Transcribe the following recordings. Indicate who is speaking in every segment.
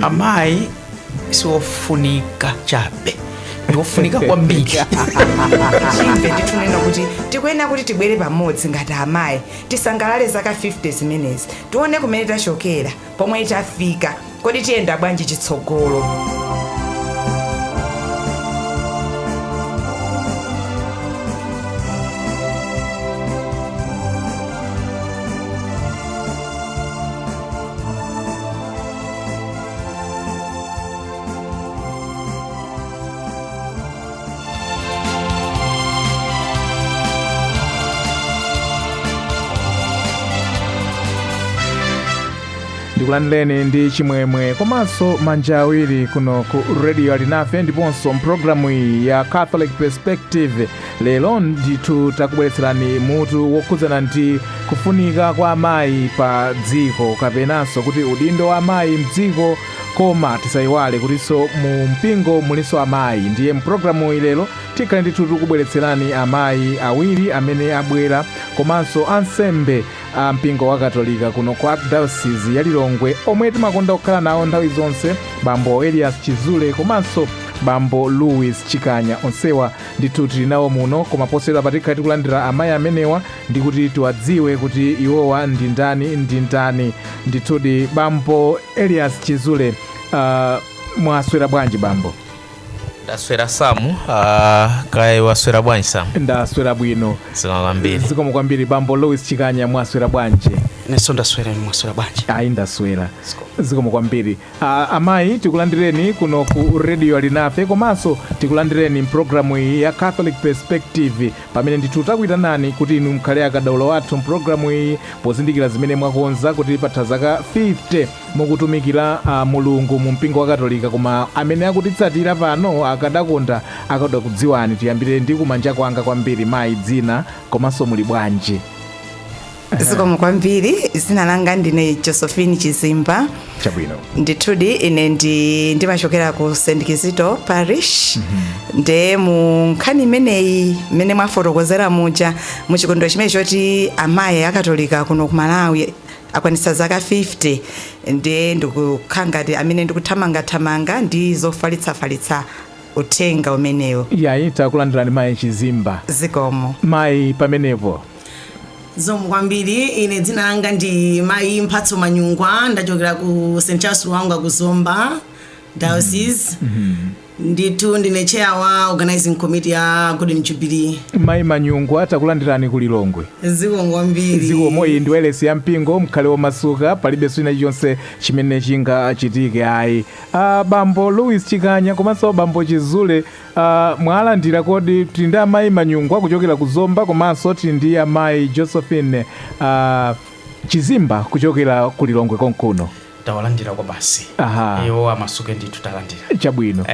Speaker 1: amayi siofunika chabe ndiofunika kwambiri
Speaker 2: chimve nditunena kuti tikuyenera kuti tibwere pamodzi ngati amayi tisangalale zaka 50 zimenezi tione kumene tachokera pomwe tafika kodi tiyenda bwanji chitsogolo.
Speaker 3: ndikulandireni ndi chimwemwe komanso manja awiri kuno ku radio alinafe ndiponso mpulogalamu iyi ya Catholic Perspective. Lero ndithu takubweretserani mutu wokhudzana ndi kufunika kwa amayi pa dziko kapenanso kuti udindo wa amayi mdziko, koma tisayiwale kutinso mu mpingo mulinso amayi. Ndiye mpulogalamu iyi lero tikhale ndithu tikubweretserani amayi awiri amene abwera komanso ansembe a mpingo wa Katolika kuno kwa Archdiocese ya Lilongwe omwe timakonda kukhala nawo nthawi zonse, bambo Elias Chizule komanso bambo Louis Chikanya. Onsewa ndithu tili nawo muno, koma posera patikhala tikulandira amayi amenewa ndi kuti tiwadziwe kuti iwowa ndi ndani. Ndithudi bambo Elias Chizule, mwaswera bwanji bambo?
Speaker 1: ndaswera Samu. Kaya waswera bwanji Samu?
Speaker 3: Ndaswera bwino. Zikomo kwambiri. Bambo Louis Chikanya, mwaswera bwanji?
Speaker 4: Neso ndaswera, mwaswera bwanji?
Speaker 3: Ayi ndaswera. Zikomo kwambiri. Amayi tikulandireni kuno ku radio alinafe komanso tikulandireni mpulogalamu iyi ya Catholic Perspective pamene ndithu takuyitanani kuti inu mukhale akadaulo wathu mpulogalamu iyi pozindikira zimene mwakonza kuti patha zaka 50 mukutumikira Mulungu mu mpingo wa Katolika, koma amene akutitsatira pano akadakonda akada kudziwani. Tiyambire ndi kumanja kwanga kwambiri, mayi dzina komanso muli bwanji?
Speaker 2: Zikomo kwambiri. Zina langa ndine Josephine Chizimba.
Speaker 3: Chabwino.
Speaker 2: Ndithudi ine ndimachokera ku St. Kizito Parish. Nde mu nkhani imeneyi mmene mwafotokozera muja muchikondo chimene choti amayi akatolika kuno ku Malawi akwanitsa zaka 50, nde ndikukhangati amene ndikuthamangathamanga ndi zofalitsa uthenga umenewo.
Speaker 3: Yayi takulandirani mayi Chizimba.
Speaker 2: Zikomo.
Speaker 3: Mayi pamenepo.
Speaker 5: Zikomo kwambiri. Ine dzina langa ndi Mayi Mphatso Manyungwa, ndachokera ku St. Charles Lwanga ku Zomba Diocese. Ndithu ndine chair wa organizing committee ya Golden Jubilee.
Speaker 3: Mayi Manyungwa takulandirani ku Lilongwe.
Speaker 5: Zikomo kwambiri.
Speaker 3: Zikomo. Iyi ndi welesi ya mpingo, mkhale womasuka, palibe china chonse chimene chingachitike ayi. Bambo Louis Chikanya komanso bambo Chizule, mwalandira kodi tili ndi amayi Manyungwa kuchokera ku Zomba komanso tili ndi amayi Josephine Chizimba kuchokera ku Lilongwe konkuno.
Speaker 4: Tawalandira kwa basi. Ewo amasuke ndithu talandira.
Speaker 3: Chabwino.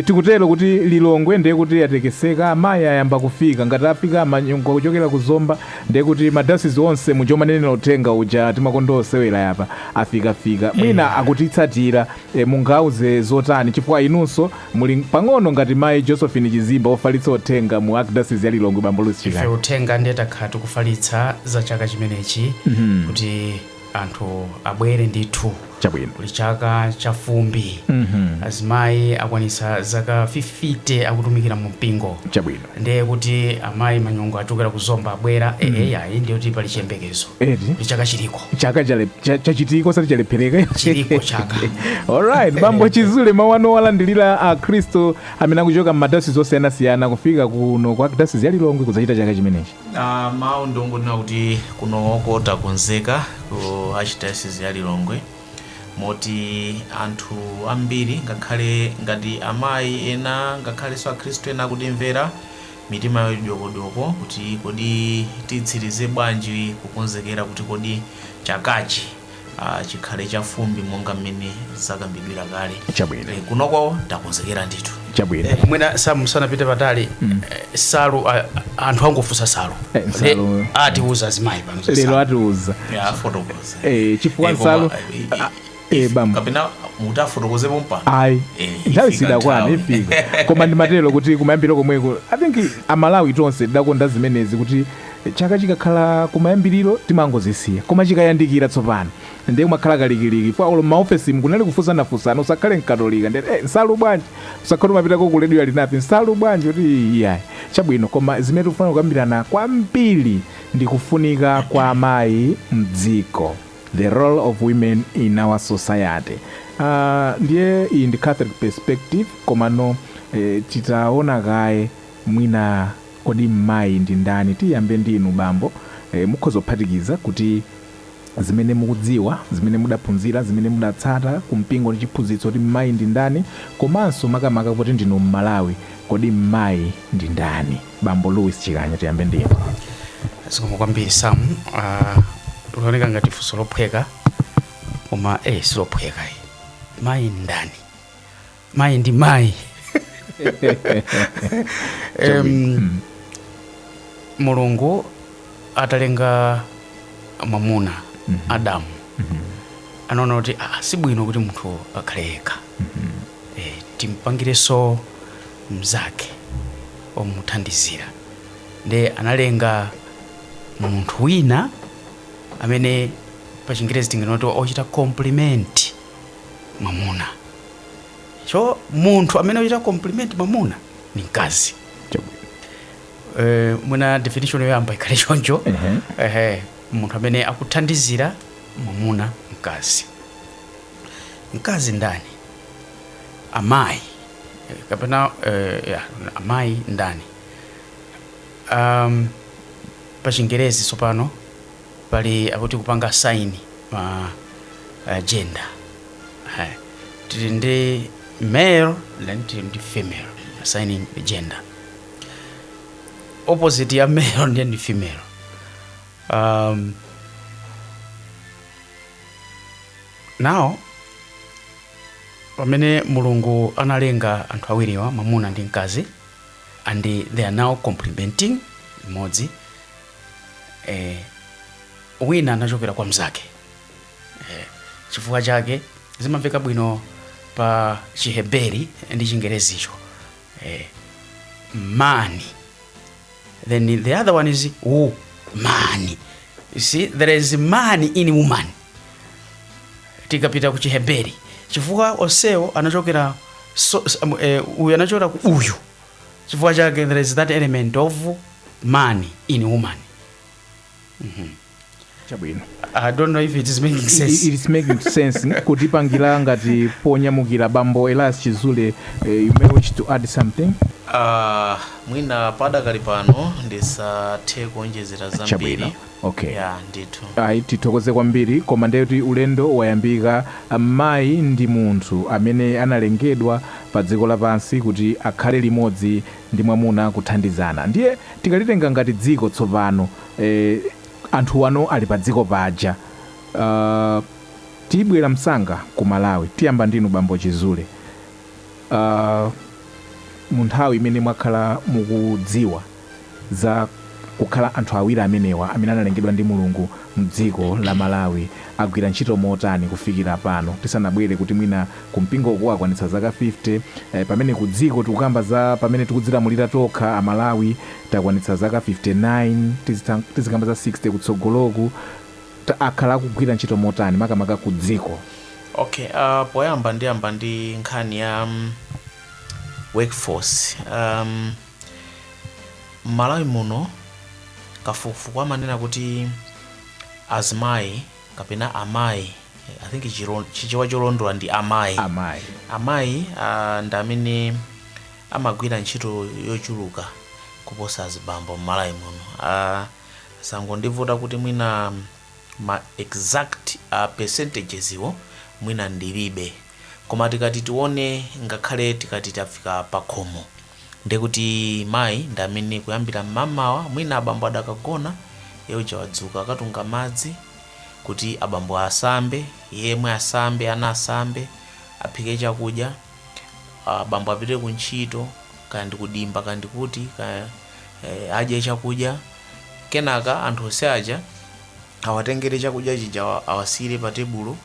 Speaker 3: Tikutero kuti Lilongwe ndiye kuti yatekeseka, amayi ayamba kufika. Ngati afika Manyungwa kuchokera ku Zomba ndiye kuti madayosisi onse muchoma nenera uthenga uja timakondosewera yapa afika. Mwina akutitsatira, mungauze zotani chifukwa inunso muli pang'ono ngati mayi Josephine Chizimba ofalitsa uthenga mu Archdiocese ya Lilongwe. Bambo Louis Chikanya.
Speaker 4: Ife uthenga ndiye takhala tikufalitsa za chaka chimenechi kuti anthu abwere ndithu.
Speaker 3: Chabwino.
Speaker 4: Kuli chaka cha fumbi. Azimayi akwanitsa zaka 50 akutumikira mu mpingo.
Speaker 3: Chabwino.
Speaker 4: Ndiye kuti amayi Manyungwa achokera ku Zomba abwera. Yayi ndiye kuti pali chiyembekezo. Kuli chaka chiliko.
Speaker 3: Chaka chachitiko sati chalephereka.
Speaker 4: Chiliko chaka.
Speaker 3: Alright. Bambo Chizule, mawano walandilira Akristo amene akuchoka m'madayosisi osiyanasiyana kufika kuno kwa Archdiocese ya Lilongwe kudzachita chaka chimenechi.
Speaker 1: Mawu ndongonena kuti kunoko takonzeka ku Archdiocese ya Lilongwe moti anthu ambiri ngakhale ngati amayi ena ngakhalenso Akhristu ena akutimvera mitima yodokodoko kuti kodi titsirize bwanji kukonzekera kuti kodi chakachi chikhale cha fumbi monga mmene zakambidwira kale.
Speaker 3: Chabwino.
Speaker 1: Kunoko takonzekera ndithu.
Speaker 3: Chabwino.
Speaker 4: Mwina sanapite patali salu anthu angofunsa salu.
Speaker 3: Salu.
Speaker 4: Atiuza azimayi pano.
Speaker 3: Lero atiuza.
Speaker 1: Fotokoza.
Speaker 3: Chifukwa salu. Bambo.
Speaker 1: Kapena mutafotokoze pompa.
Speaker 3: Ayi. Nthawi sidakwana ifika. Koma ndimatero kuti kumayambiro komweko I think amalawi tonse tidakonda zimenezi kuti chaka chikakhala kumayambiriro timangozisiya, koma chikayandikira tsopano ndiye kumakhala kalikiliki pa olo maofesi mkunali kufunsana usakhale mkatolika ndiye nsalu bwanji usakhale umapitako ku radio alinapi nsalu bwanji kuti iyayi chabwino. Koma zimene tikufuna kukambirana kwambiri ndi kufunika kwa amayi mdziko, the role of women in our society. Ndiye iyi ndi Catholic perspective, komano titaona kaye mwina kodi mayi ndi ndani. Tiyambe ndinu bambo, mukhoza kuphatikiza kuti zimene mukudziwa, zimene mudaphunzira, zimene mudatsata kumpingo ndi chiphunzitso kuti mayi ndi ndani, komanso makamaka kuti ndinu Malawi kodi mayi ndi ndani. Bambo Louis Chikanya, tiyambe ndinu.
Speaker 4: Zikomo kwambiri Sam. Unaoneka ngati funso lophweka, koma silophweka. Mayi ndani, mayi ndi mayi. Mulungu atalenga mwamuna Adamu, anaona kuti sibwino kuti munthu akhale yekha, timpangireso mzake omuthandizira. Ndiye analenga munthu wina amene pa Chingerezi tinganoti ochita compliment mwamuna. So munthu amene ochita compliment mwamuna ni mkazi. Mwina definition yoyamba ikhale choncho. Munthu amene akuthandizira mwamuna mkazi. Mkazi ndani? Amayi. Kapena amayi ndani? Pa Chingerezi sopano pali akuti kupanga sign gender. Tili ndi male then tili ndi female, assigning the gender. Opposite ya male ndiye ndi female. Now pamene Mulungu analenga anthu awiriwa mwamuna ndi mkazi, and they are now complementing imodzi. Wina anachokera kwa mzake. Chifukwa chake zimamveka bwino pa Chiheberi ndi Chingerezicho. Man. Then the other one is man. You see, there is man in woman. Tikapita ku Chiheberi. Chifukwa oseo anachokera uyu anachokera ku uyu. Chifukwa chake there is that element of man in woman.
Speaker 3: Chabwino.
Speaker 4: I don't know if it is making sense.
Speaker 3: It is making sense. Kutipangira ngati ponyamukira Bambo Elias Chizule, you may wish to add something?
Speaker 1: Mwina padakali pano ndisathe kuonjezera zambiri.
Speaker 3: Okay.
Speaker 1: Ndithu.
Speaker 3: Tithokoze kwambiri, koma ndeti ulendo wayambika. Mayi ndi munthu amene analengedwa pa dziko lapansi kuti akhale limodzi ndi mwamuna kuthandizana. Ndiye tikalitenga ngati dziko tsopano, anthu wano ali pa dziko paja. Tibwera msanga ku Malawi. Tiyamba ndinu Bambo Chizule. Munthawi imene mwakhala mukudziwa za kukhala anthu awiri amenewa amene analengedwa ndi Mulungu mdziko la Malawi agwira ntchito motani kufikira pano, tisanabwere kuti mwina kumpingo kuwakwanitsa zaka 50, pamene ku dziko tikukamba za pamene tikudzilamulira tokha a Malawi takwanitsa zaka 59, tizikamba za 60 kutsogoloku, akhala kugwira ntchito motani makamaka ku dziko.
Speaker 1: Okay, poyamba ndiyamba ndi nkhani ya workforce. Malawi muno kafukufuku amanena kuti azimayi kapena amayi, I think chichewa cholondola ndi amayi. Amayi ndi amene amagwira ntchito yochuluka kuposa azibambo Malawi muno. Sangondivuta kuti mwina ma exact percentages iwo mwina ndilibe, koma tikati tione ngakhale tikati tafika pakhomo ndekuti mayi ndi amene kuyambira mmamawa mwina abambo adakagona yewo chawadzuka akatunga madzi kuti abambo asambe, yemwe asambe, ana asambe, aphike chakudya, abambo apite ku ntchito kandi kudimba kandi kuti adye chakudya, kenaka anthu onse aja awatengere chakudya chija awasire pa tebulo,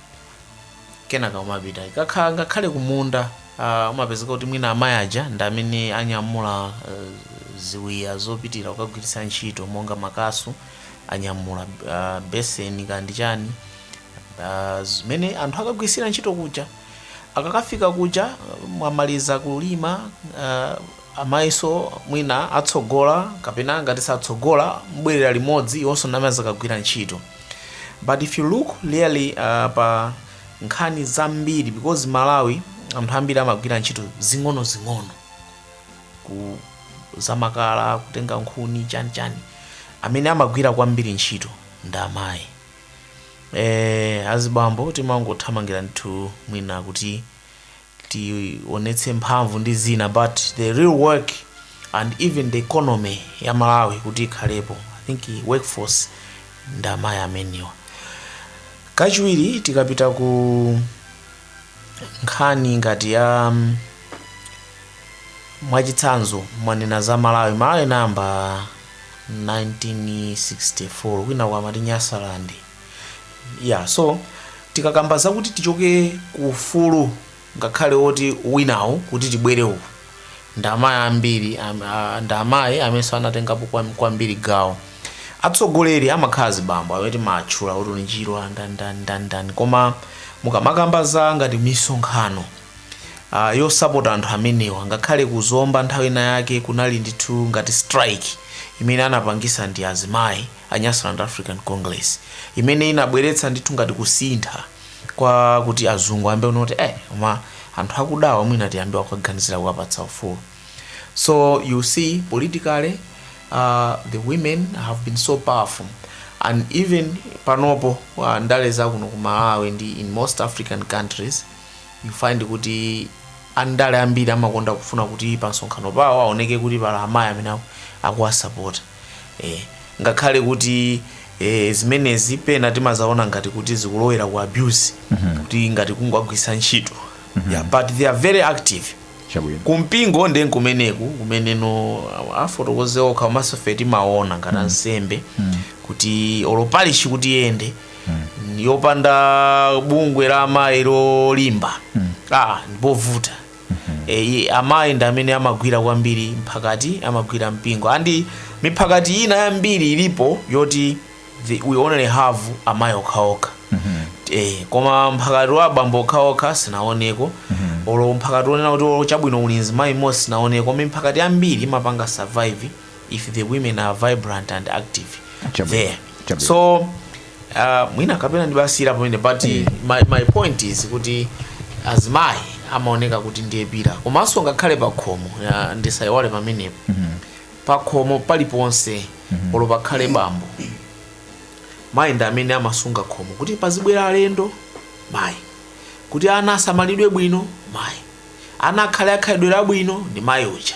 Speaker 1: kenaka umapita ngakhale kumunda. Umapezeka kuti mwina amayi aja ndi amene anyamula ziwiya zopitira kukagwiritsa ntchito monga makasu anyamula beseni kandi chani zimene anthu akagwiritsira ntchito kuja akakafika kuja mwamaliza kulima amayiso mwina atsogola kapena ngati satsogola mbwerera limodzi yonso namaza kagwira ntchito. But if you look really pa nkhani zambiri, because Malawi anthu ambiri amagwira ntchito zing'ono ku zamakala kutenga nkhuni chani amene amagwira kwambiri ntchito ndi amayi. Azibambo timangothamangira nthu mwina kuti tionetse mphamvu ndi zina, but the real work and even the economy ya Malawi kuti ikhalepo, I think workforce ndi amayi ameniwa. Kachiwiri tikapita ku nkhani ngati ya mwachitsanzo mwanena za Malawi namba 1964 kwina kwa mati Nyasaland. So tikakamba zakuti tichoke ku ufulu ngakhale oti winawo kuti tibwere uku ndi amayi ambiri, ndi amayi amenso anatengapo kwambiri gawo. Atsogoleri amakhala azibambo amene matchula kuti Njiro ndani, koma mukamakamba za ngati misonkhano yosapota anthu amenewa ngakhale kuzomba nthawi ina yake kunali ndithu ngati strike imene anapangisa ndi azimayi a Nyasaland African Congress, imene inabweretsa ndithu ngati kusintha kwa kuti azungu ambe unoti koma anthu akudawa mwina tiyambe kuganizira kuwapatsa ufulu. So you see politically the women have been so powerful, and even panopo ndale zakuno ku Malawi ndi in most African countries you find kuti andale ambiri amakonda kufuna kuti pa nsonkhano pawo aoneke kuti pala amayi amene akuwasapota. Ngakhale kuti zimenezi pena timazaona ngati kuti zikulowera ku abuse, kuti ngati kungwagwisa ntchito. But they are very active. Kumpingo ndi nkumeneku kumeneno afotokoze okha komanso fe timaona ngati nsembe kuti olopalishi kuti yende yopanda bungwe la amayi lolimba ndipovuta. Amayi ndi amene amagwira kwambiri mphakati, amagwira mpingo, andi miphakati ina yambiri ilipo yoti we only have amayi okhaokha. Koma mphakati wa abambo okhaokha sinaoneko, olo mphakati onena kuti chabwino ulinzi mayi mmodzi sinaoneko. Mphakati ambiri imapanga survive if the women are vibrant and active there. So mwina kapena ndibasira pamene, but my point is kuti azimayi amaoneka kuti ndiye pira, komanso ngakhale pakhomo ndisayiwale pamenepo pakhomo paliponse olo pakhale bambo, mayi ndi amene amasunga khomo kuti pazibwera alendo, mayi kuti ana asamalidwe bwino, mayi ana akhale akhalidwera bwino ndi mayi uja.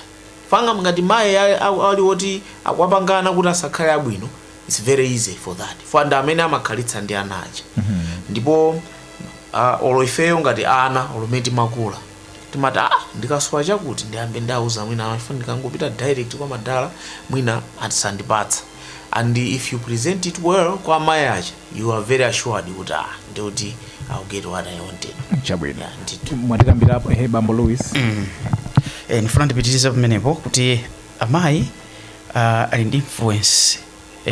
Speaker 1: Fanga ngati mayi ali oti akwapangana kuti asakhale abwino, it's very easy for that, for ndi amene amakhalitsa ndi ana aja. Ndipo olo ifeyo ngati ana olometi makula timati ndikasowa chakuti ndiyambe ndauza mwina amafuna ndikangopita direct kwa madala mwina atisandipatsa. And if you present it well kwa amayi aja, you are very assured kuti ndikuti I'll get what I wanted.
Speaker 3: Chabwino. Mwatikambirapo Bambo Louis.
Speaker 4: Nifuna ndipitirize pamenepo kuti amayi ali ndi influence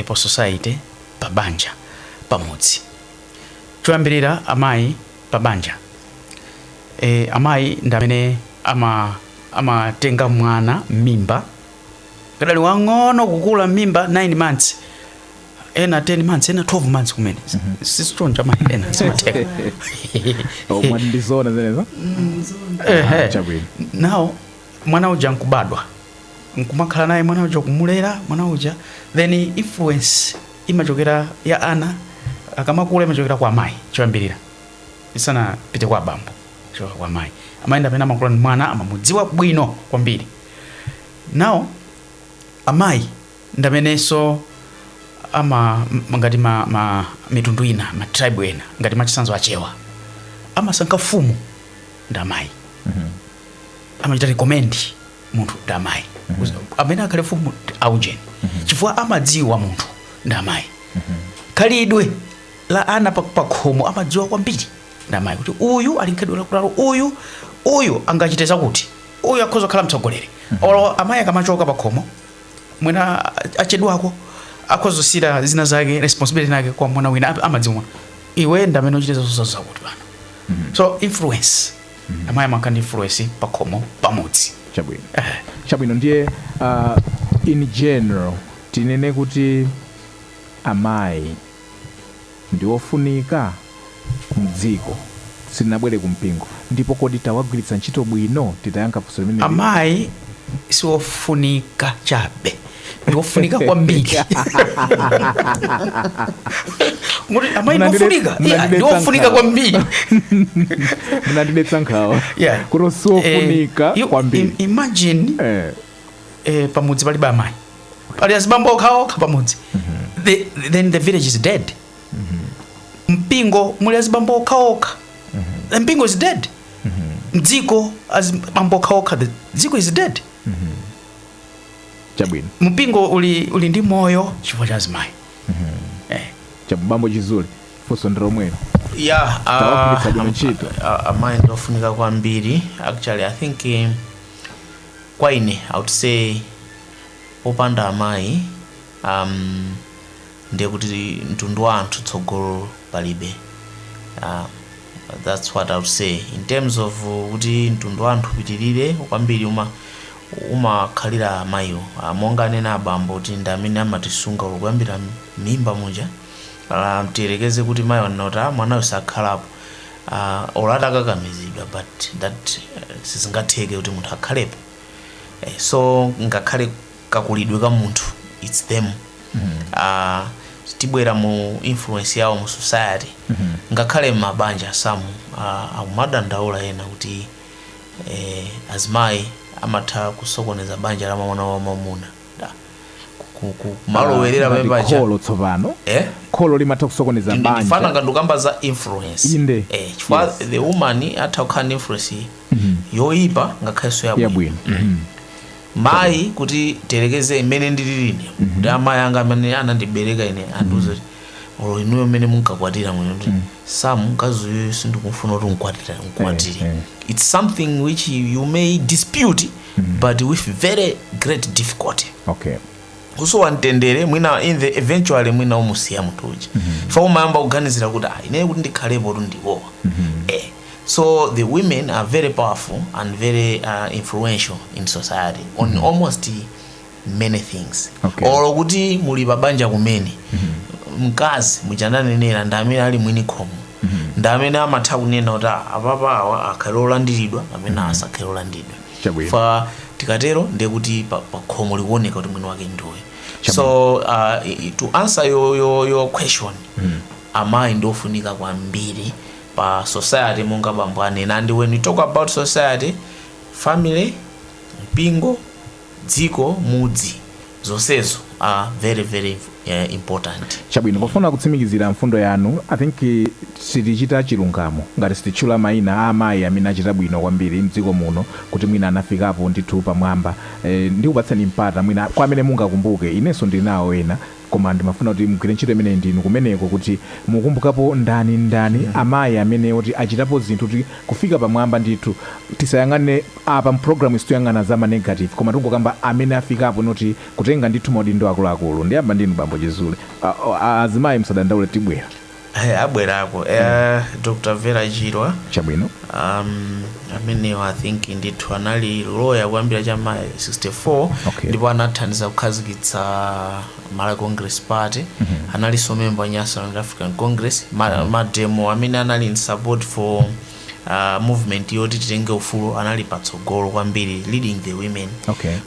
Speaker 4: po society, pa banja pamodzi. Choyambirira amayi pa banja. Amayi ndi amene amatenga mwana mimba kadali wang'ono kukula mimba 9 months, ena 10 months, ena 12 months kumene. Sichonja amayi ena simateka.
Speaker 3: Mwandizona zeneza? Chabwino.
Speaker 4: Now mwana uja nkubadwa, nkumakhala naye mwana uja kumulera mwana uja, then influence imachokera ya ana akamakula imachokera kwa amayi. Choyambirira isana pite kwa bambo, choka kwa amayi. Amayi ndi amene amakula mwana amamudziwa bwino kwambiri. Now amayi ndi amenenso ngati mitundu ina, ma tribe ena, ngati machisanzo achewa amasankha mfumu ndi amayi. Amachita recommend munthu ndi amayi. Amene akhale mfumu aujeni chifukwa amadziwa munthu ndi amayi. Khalidwe la ana pakhomo amadziwa kwambiri ndi amayi kuti uyu ali nkhalidwe lakutalo, uyu angachite zakuti, uyu akhoza kukhala mtsogoleri. Olo amayi akamachoka pakhomo mwina achedwako akozosira zina zake responsibility nake kwa mwana wina amadziwa iwe ndamene uchite zozaza kuti bana so influence amayi amakandi influence pakhomo pamodzi
Speaker 3: chabwino ndiye in general tinene kuti amayi ndiwofunika mdziko silinabwere kumpingo ndipo kodi tawagwiritsa ntchito bwino titayankha funso limene
Speaker 4: amayi siwofunika chabe ndiwofunika kwambiri muri amayi ndiwofunika ndiwofunika kwambiri
Speaker 3: munandidetsa nkhawa kuti siwofunika kwambiri
Speaker 4: imagine pamudzi palibe amayi pali azibambo okhaokha pamudzi then the village is dead mpingo muli azibambo okhaokha the mpingo is dead mdziko azibambo okhaokha the dziko is dead
Speaker 3: chabwino
Speaker 4: mpingo uli ndi moyo chifukwa cha azimayi
Speaker 3: chabambo chizuli funso ndiromwero
Speaker 1: tawagwiritsa bwino ntchito amayi ndiwofunika kwambiri actually I think kwa ine I would say opanda amayi ndiye kuti mtundu wa anthu tsogolo palibe that's what I would say in terms of kuti mtundu wa anthu upitirire kwambiri umakhalira amayiwo monga anena abambo kuti ndi amene amatisunga kuyambira mimba muja tiyerekeze kuti mayi wanota mwanayo sakhalapo olata akakamizidwa but that sizingatheke kuti munthu akhalepo so ngakhale kakulidwe ka munthu it's them tibwera mu influence yawo mu society ngakhale mabanja samu akumadandaula ena kuti azimayi amatha kusokoneza banja la mwana wa mamuna malowerera pembaja
Speaker 3: kholo tsopano kholo limatha kusokoneza banja
Speaker 1: ndifana ngandukamba za influence chifukwa the woman atha kukhala influence yoyipa ngakhalenso yabwino mayi kuti terekeze imene ndililini kuti amayi anga amene anandibereka ine andiuze olo inuyo mmene munkakwatira mwino kuti Sam mkazi uyo sindikufuna kuti unkwatire it's something which you may dispute but with very great difficulty kuso wantendere mwina in the eventually mwina umusiya munthu uja fa umayamba kuganizira kuti ine kuti ndikhalepo kuti ndiwowa so the women are very powerful and very influential in society on almost many things olo kuti muli pabanja kumene mkazi mujananenera ndamene ali mwini khomo ndamene amatha kunena kuti apapa awa akhale olandiridwa amene asakhale olandiridwa fa tikatero ndiye kuti pa khomo likuoneka kuti mwini wake ndiwe so to answer your question amayi ndofunika kwambiri pa society monga bambo anena and when we talk about society family mpingo dziko mudzi zonsezo are very very important
Speaker 3: chabwino pofuna kutsimikizira mfundo yanu I think sitichita chilungamo ngati sititchula mayina a amayi amene achita bwino kwambiri mdziko muno kuti mwina anafikapo ndithu pamwamba ndikupatsani mpata mwina kwa amene mungakumbuke inenso ndinawo ena koma ndimafuna kuti mugwire ntchito imene ndinu kumeneko kuti mukumbukapo ndani amayi amene kuti achitapo zinthu kuti kufika pamwamba ndithu tisayang'ane apa mprogramu isituyang'ana za negative koma tungokamba amene afikapo noti kutenga ndithu maudindo akuluakulu ndiyamba ndinu bambo Chizule azimayi msadandaule tibwera
Speaker 1: abwerako Dr. Vera Chirwa
Speaker 3: chabwino
Speaker 1: amenewo I think ndithu anali lawyer kuyambira chama 64 ndipo anathandiza kukhazikitsa Malawi Congress Party analinso member wa National African Congress mademo amene anali in support for movement yoti titenge ufulu anali patsogolo kwambiri leading the women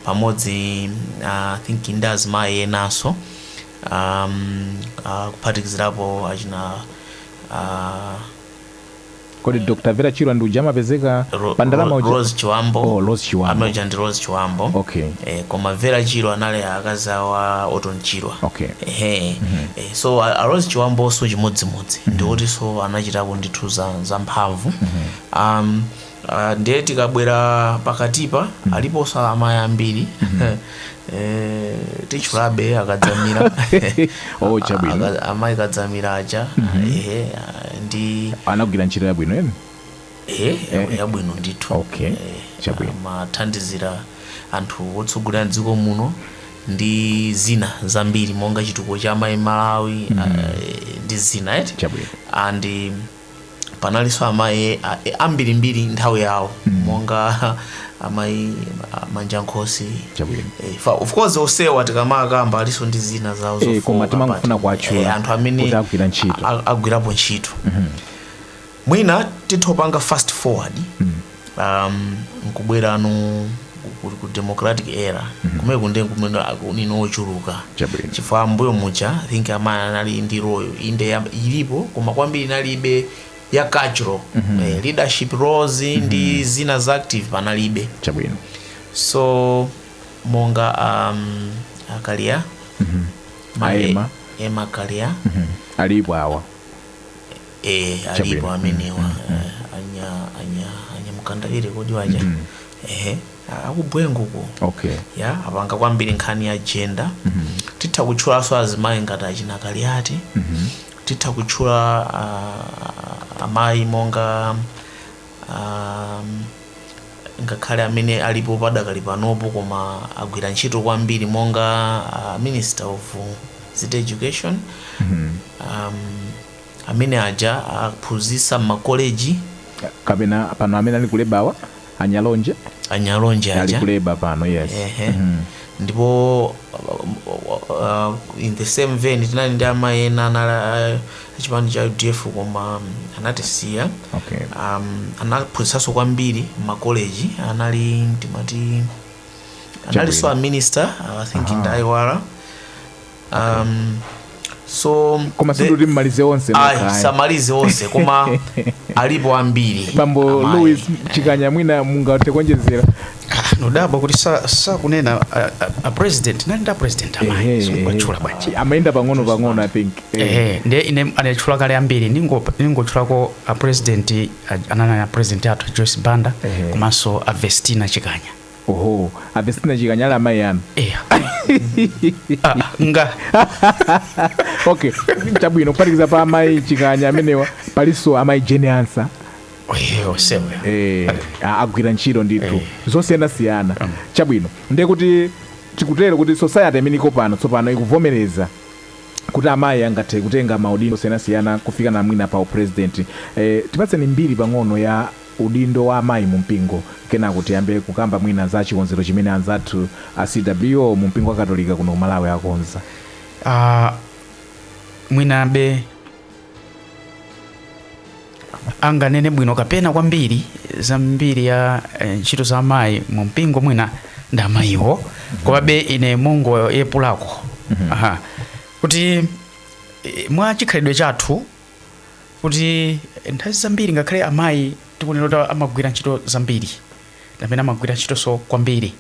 Speaker 1: pamodzi I think ndazi mayi enanso kuphatikizirapo achina
Speaker 3: kodi Dr. Vera Chirwa ndi ujama pezeka pandalama uja
Speaker 1: Rose Chiwambo
Speaker 3: Rose Chiwambo
Speaker 1: amene ndi Rose Chiwambo koma Vera Chirwa anali akaza wa Oton Chirwa so Rose Chiwambo so chimodzimodzi ndioti so anachitapo ndithu za mphamvu ndiye tikabwera pakatipa aliponso amayi ambiri tichulabe akadzamira amayi akadzamira aja ndi
Speaker 3: anagwira ntchito yabwino ene
Speaker 1: yabwino ndithu mathandizira anthu otsogolera dziko muno ndi zina zambiri monga chitukuko cha amayi Malawi ndi zina and panalinso amayi ambirimbiri nthawi yawo monga amayi Manjankhosi of course osewa tikamakamba aliso ndi zina zawo
Speaker 3: koma timangofuna kuachula
Speaker 1: anthu amene agwirapo ntchito mwina tithopanga fast forward nkubwera ku democratic era kumene kunde kunino ochuluka chifukwa mbuyo mucha I think amayi anali ndi royo inde ilipo koma kwambiri nalibe ya cultural leadership roles ndi zina za active panalibe so monga akalia Emma Kalia
Speaker 3: alipo awa
Speaker 1: alipo amenewa anya mukandalire kodi waja akubwengo ko apanga kwambiri nkhani ya gender titha kutchulaso azimayi ngati achina Kaliati titha kutchula amayi monga ngakhale amene alipo padakali panopo koma agwira ntchito kwambiri monga Minister of Education amene aja aphunzitsa m'makoleji
Speaker 3: kapena pano amene ali kulebawa Anyalonje aja ali kuleba pano ndipo in the same vein tinali ndi amayi ena chipani cha UDF koma anatisiya anaphunzitsanso kwambiri m'makoleji anali timati analinso a minister I think ndaiwala so koma sinduti mmalize onse
Speaker 1: samalize onse koma alipo ambiri
Speaker 3: bambo Louis Chikanya mwina mungate konjezera
Speaker 4: nodaba kuti sa kunena a president nanda president amayi sikuchula bwanji
Speaker 3: amaenda pang'ono I think
Speaker 4: ndiye ine anachula kale ambiri ningochulako a president anana president athu Joyce Banda komanso a Vestina Chikanya
Speaker 3: a Vestina Chikanya ala amayi anu
Speaker 4: nga
Speaker 3: okay chabwino kupatikiza pa amayi Chikanya amenewa paliso amayi Jeniansa agwira ntchito ndithu zosiyanasiyana chabwino ndiye kuti tikutero kuti society imene iko pano tsopano ikuvomereza kuti amayi angathe kutenga maudindo osiyanasiyana kufika na mwina pa president tipatseni mbiri pang'ono ya udindo wa amayi mu mpingo kena kuti yambe kukamba mwina za chikonzero chimene anzathu a CWO mu mpingo wa Katolika kuno Malawi akonza
Speaker 4: mwina be anganene bwino kapena kwambiri zambiri ya ntchito za amayi mu mpingo mwina ndi amayiwo komabe ine mongo yepulako kuti mwa chikhalidwe chathu kuti nthawi zambiri ngakhale amayi tikunena kuti amagwira ntchito zambiri amene amagwira ntchito so kwambiri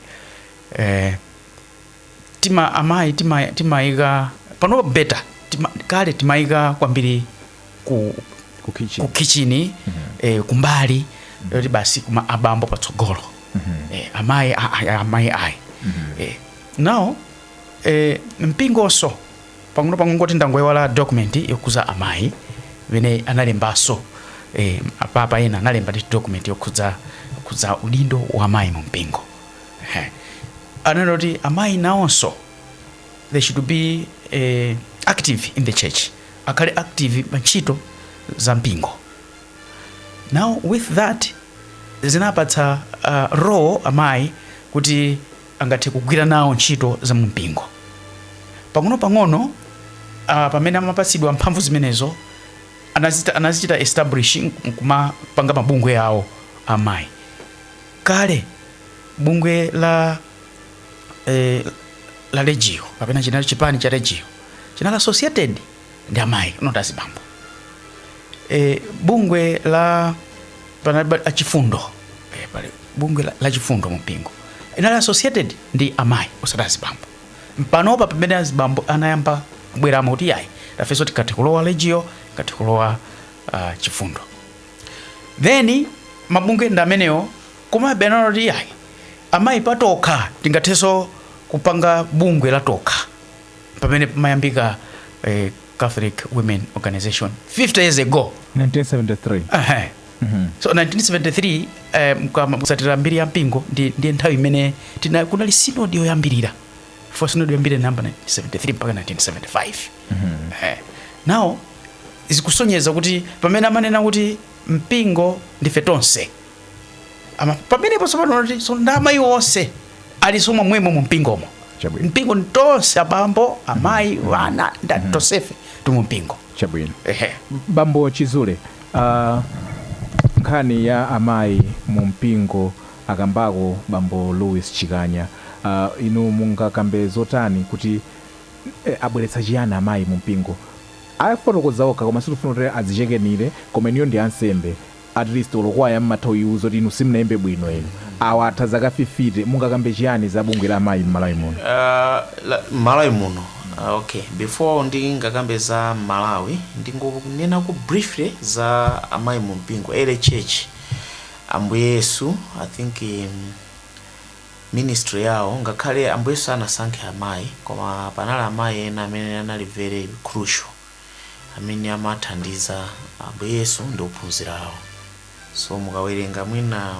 Speaker 4: amayi timayika pano beta kale timayika kwambiri ku kitchen kumbali yoti basi kuma abambo patsogolo amayi now mpingoso pang'ono ngoti ndangoyiwala document yokuza amayi vene analembaso apapa ena analemba ndi document yokuza udindo wa amayi mu mpingo ananoti amayi nawonso they should be active in the church akale active mantchito za mpingo. Now with that zinapatsa role amayi kuti angathe kugwira nawo ntchito za mu mpingo pang'ono pamene amapatsidwa mphamvu zimenezo anazichita establishing kumapanga mabungwe yawo amayi kale bungwe la Regio kapena chinali chipani cha Regio chinali associated ndi amayi not azibambo. Bungwe la Chifundo bungwe la Chifundo mu mpingo inali associated ndi amayi osati azibambo. Panopa pamene azibambo anayamba kubweramo kuti yayi tafeso tikati kulowa Regio kati kulowa Chifundo then mabungwe ndi amenewo koma benalo kuti yayi amayi patoka tingatheso kupanga bungwe la toka pamene mayambika Catholic Women Organization 50 years ago
Speaker 3: 1973.
Speaker 4: So 1973 musatira mbiri ya mpingo ndi nthawi imene kunali synod yoyambirira for sinodi yambire namba 1973 mpaka 1975. Now zikusonyeza kuti pamene amanena kuti mpingo ndife tonse, ama pamenepo tsopano kuti so ndamayi onse ali somwe mwemo mu mpingomo. Mpingo ntonse, abambo, amayi, wana ndantosefe tumu mpingo.
Speaker 3: Chabwino. Bambo Chizule, nkhani ya amayi mu mpingo akambako Bambo Louis Chikanya, inu mungakambe zotani kuti abweretsa chiyani amayi mu mpingo? Afotokoza okha koma sifuna kuti adzichekenire, koma iniyo ndi ansembe, at least olokwaya mmathawiuzo kuti inu simunaimbe bwino inu awatha zakafifite, mungakambe chiyani za bungwe la amayi m'Malawi muno?
Speaker 1: Malawi muno, okay, before ndingakambe za Malawi ndingonena ku briefly za amayi mu mpingo ele church Ambuye Yesu. I think ministry yawo ngakhale Ambuye Yesu anasankha amayi, koma panali amayi ena amene anali very crucial amene amathandiza Ambuye Yesu ndi ophunzira awo. So mukawerenga mwina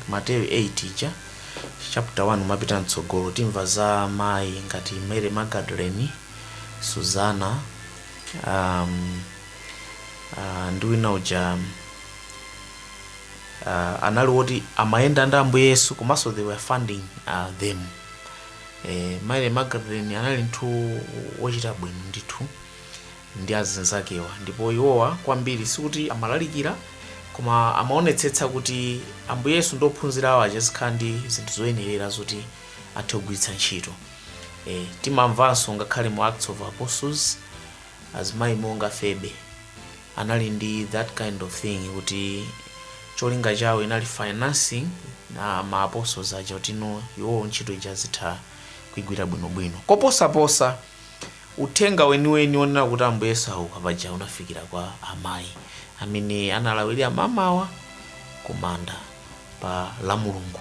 Speaker 1: Mateyu 8 ija chapter 1 mapita mtsogolo timva za amayi ngati Mary Magdalene, Suzana, ndi wina uja anali woti amayenda ndi Ambuye Yesu komanso they were funding them. Mary Magdalene anali nthu wochita bwino ndithu ndi azinzakewa, ndipo iwowa kwambiri sikuti amalalikira koma amaonetsetsa kuti Ambuye Yesu ndi ophunzira awo azikhala ndi zinthu zoyenerera zoti athe kugwiritsa ntchito. Timamvanso ngakhale mu Acts of Apostles azimayi monga Febe anali ndi that kind of thing kuti cholinga chawo inali financing na ma apostles aja kuti no iwo ntchito ija zitha kuigwira bwinobwino. Koposaposa uthenga weniweni onena kuti Ambuye Yesu auka paja unafikira kwa amayi amene analawirira mamawa kumanda pa la Mulungu.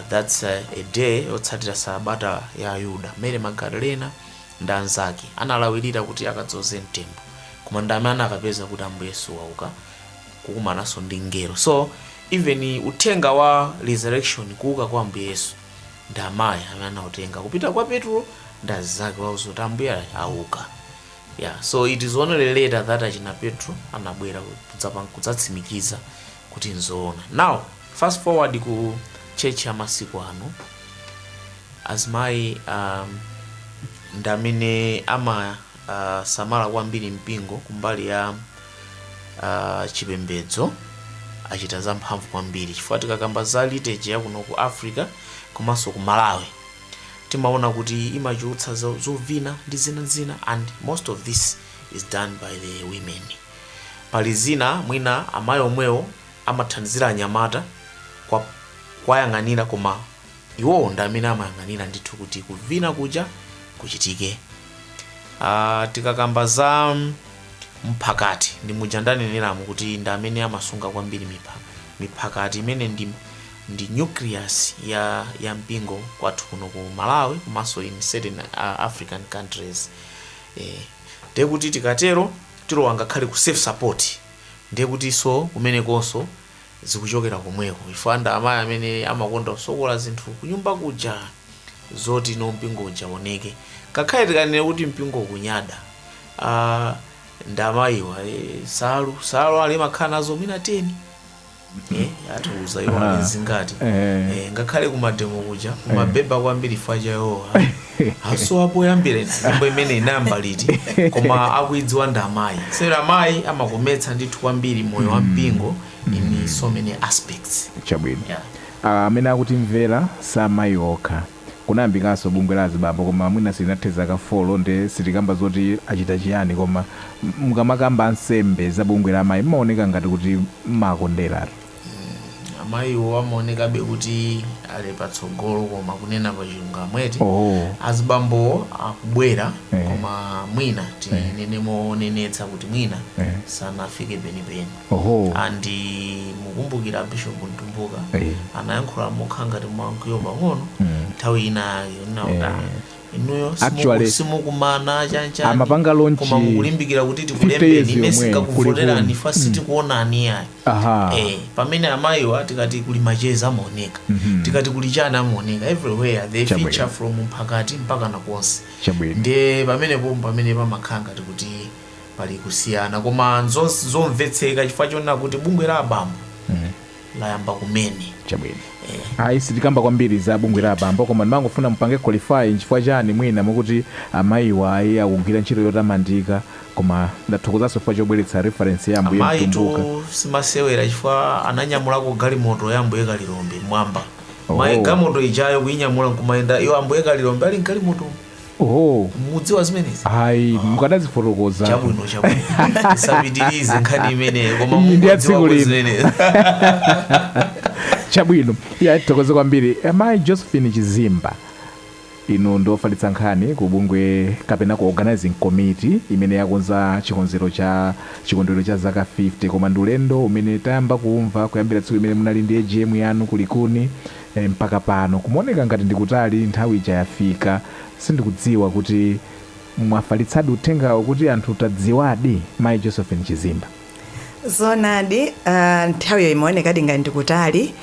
Speaker 1: That's a day yotsatira sabata ya Ayuda. Mary Magdalena ndi anzake analawirira kuti akadzoze mtembo, koma ndamene akapeza kuti Ambuye Yesu auka kukumananso ndi ngelo. So even uthenga wa resurrection kuuka kwa Ambuye Yesu ndi amayi amene anautenga kupita kwa Petro ndi azake wauza kuti Ambuye auka. Yeah, so it is only later that achina Petro anabwera kudzatsimikiza kuti nzoona. Now fast forward ku church ya masiku ano, azimayi ndamene ama samala kwambiri mpingo kumbali ya chipembedzo, achita zamphamvu kwambiri chifukwa tikakamba za liturgy ya kuno ku Africa komanso ku Malawi timaona kuti imachulutsa zovina ndi zina and most of this is done by the women. Pali zina mwina amayi omwewo amathandizira anyamata kwayang'anira, koma iwo ndi amene amayang'anira ndithu kuti kuvina kuja kuchitike. Tikakamba za mphakati ndi muja ndaneneramu kuti ndi amene amasunga kwambiri miphakati imene ndi nucleus ya mpingo kwathu kuno ku Malawi komanso in certain African countries. Ndiye kuti tikatero tilowa ngakhale ku self support, ndiye kuti so kumenekonso zikuchokera komweko ifanda amayi amene amakonda kusokola zinthu kunyumba kuja zoti no mpingo uja oneke. Ngakhale tikanene kuti mpingo kunyada ndi amayiwa salu ali makhala nazo mina 10 atuuza iwo zingati ngakhale kumademo kuja kumabeba kwambiri faja yowa aso apo yambire nyimbo imene inamba liti koma akuidziwa ndi amayi. Sera amayi amakometsa ndithu kwambiri moyo wa mpingo in so many aspects.
Speaker 3: Chabwino. Amene akuti mvera samayi okha kunayambikanso bungwe la azibambo, koma mwina silinatheza kafolo nde sitikamba zoti achita chiyani, koma mukamakamba ansembe za bungwe la amayi mmaoneka ngati kuti mmakondera.
Speaker 1: Amayiwo amaonekabe kuti ali patsogolo, koma kunena pa chilungamweti azibambo akubwera koma mwina tinene monenetsa kuti mwina sanafike penipeni. Andi mukumbukira Bishop Ntumbuka anayankhula mokha ngati mwankwiyo pang'ono nthawi inayo nauta inuyo
Speaker 3: Actually,
Speaker 1: simukumana chanchani
Speaker 3: amapanga launch
Speaker 1: koma mukulimbikira kuti
Speaker 3: 50
Speaker 1: tikulembe
Speaker 3: years
Speaker 1: imene
Speaker 3: yomwe
Speaker 1: sikakuvoterani fasiti kuonani ayi.
Speaker 3: Aha.
Speaker 1: Pamene amayiwa tikati kuli macheza amaoneka, tikati kuli chana amaoneka, everywhere they
Speaker 3: Chabwino.
Speaker 1: feature from mphakati mpaka na konse.
Speaker 3: Chabwino.
Speaker 1: Ndiye pamene pamakhanga tikuti pali kusiyana koma zomvetseka chifukwa chona kuti bungwe la abambo layamba kumene.
Speaker 3: Chabwino. Ayi sitikamba kwambiri za bungwe la abambo koma ndimangofuna mpange qualify chifukwa chani mwina mukuti amayiwa ayi akugwira ntchito yotamandika koma ndathokozanso chifukwa chobweretsa reference ya Ambuye Mtumbuka.
Speaker 1: Amayitu simasewera chifukwa ananyamulako galimoto ya Ambuye Kalilombe mwamba.
Speaker 3: Oh.
Speaker 1: Mayi galimoto ijayo kuinyamula nkumayenda iyo Ambuye Kalilombe ali galimoto.
Speaker 3: Oh.
Speaker 1: Mudziwa zimenezi?
Speaker 3: Ayi mukadazifotokoza.
Speaker 1: Chabwino. Isapitirize nkhani imeneyo koma
Speaker 3: Ndi ya tsiku
Speaker 1: mudziwa
Speaker 3: lino.
Speaker 1: zimenezi.
Speaker 3: Chabwino. Ya titokoze kwambiri. Amayi Josephine Chizimba. Ino ndofalitsa nkhani ku bungwe kapena ku organizing committee imene yakonza chikondwerero cha zaka 50 koma ndi ulendo umene tayamba kumva kuyambira tsiku imene munali ndi AGM yanu kulikuni mpaka pano kumaoneka ngati ndikutali nthawi ija yafika. Sindikudziwa kuti mwafalitsadi uthengawo kuti anthu tadziwadi Mayi Josephine Chizimba.
Speaker 2: Zonadi nthawiyo imaonekadi ngati ndikutali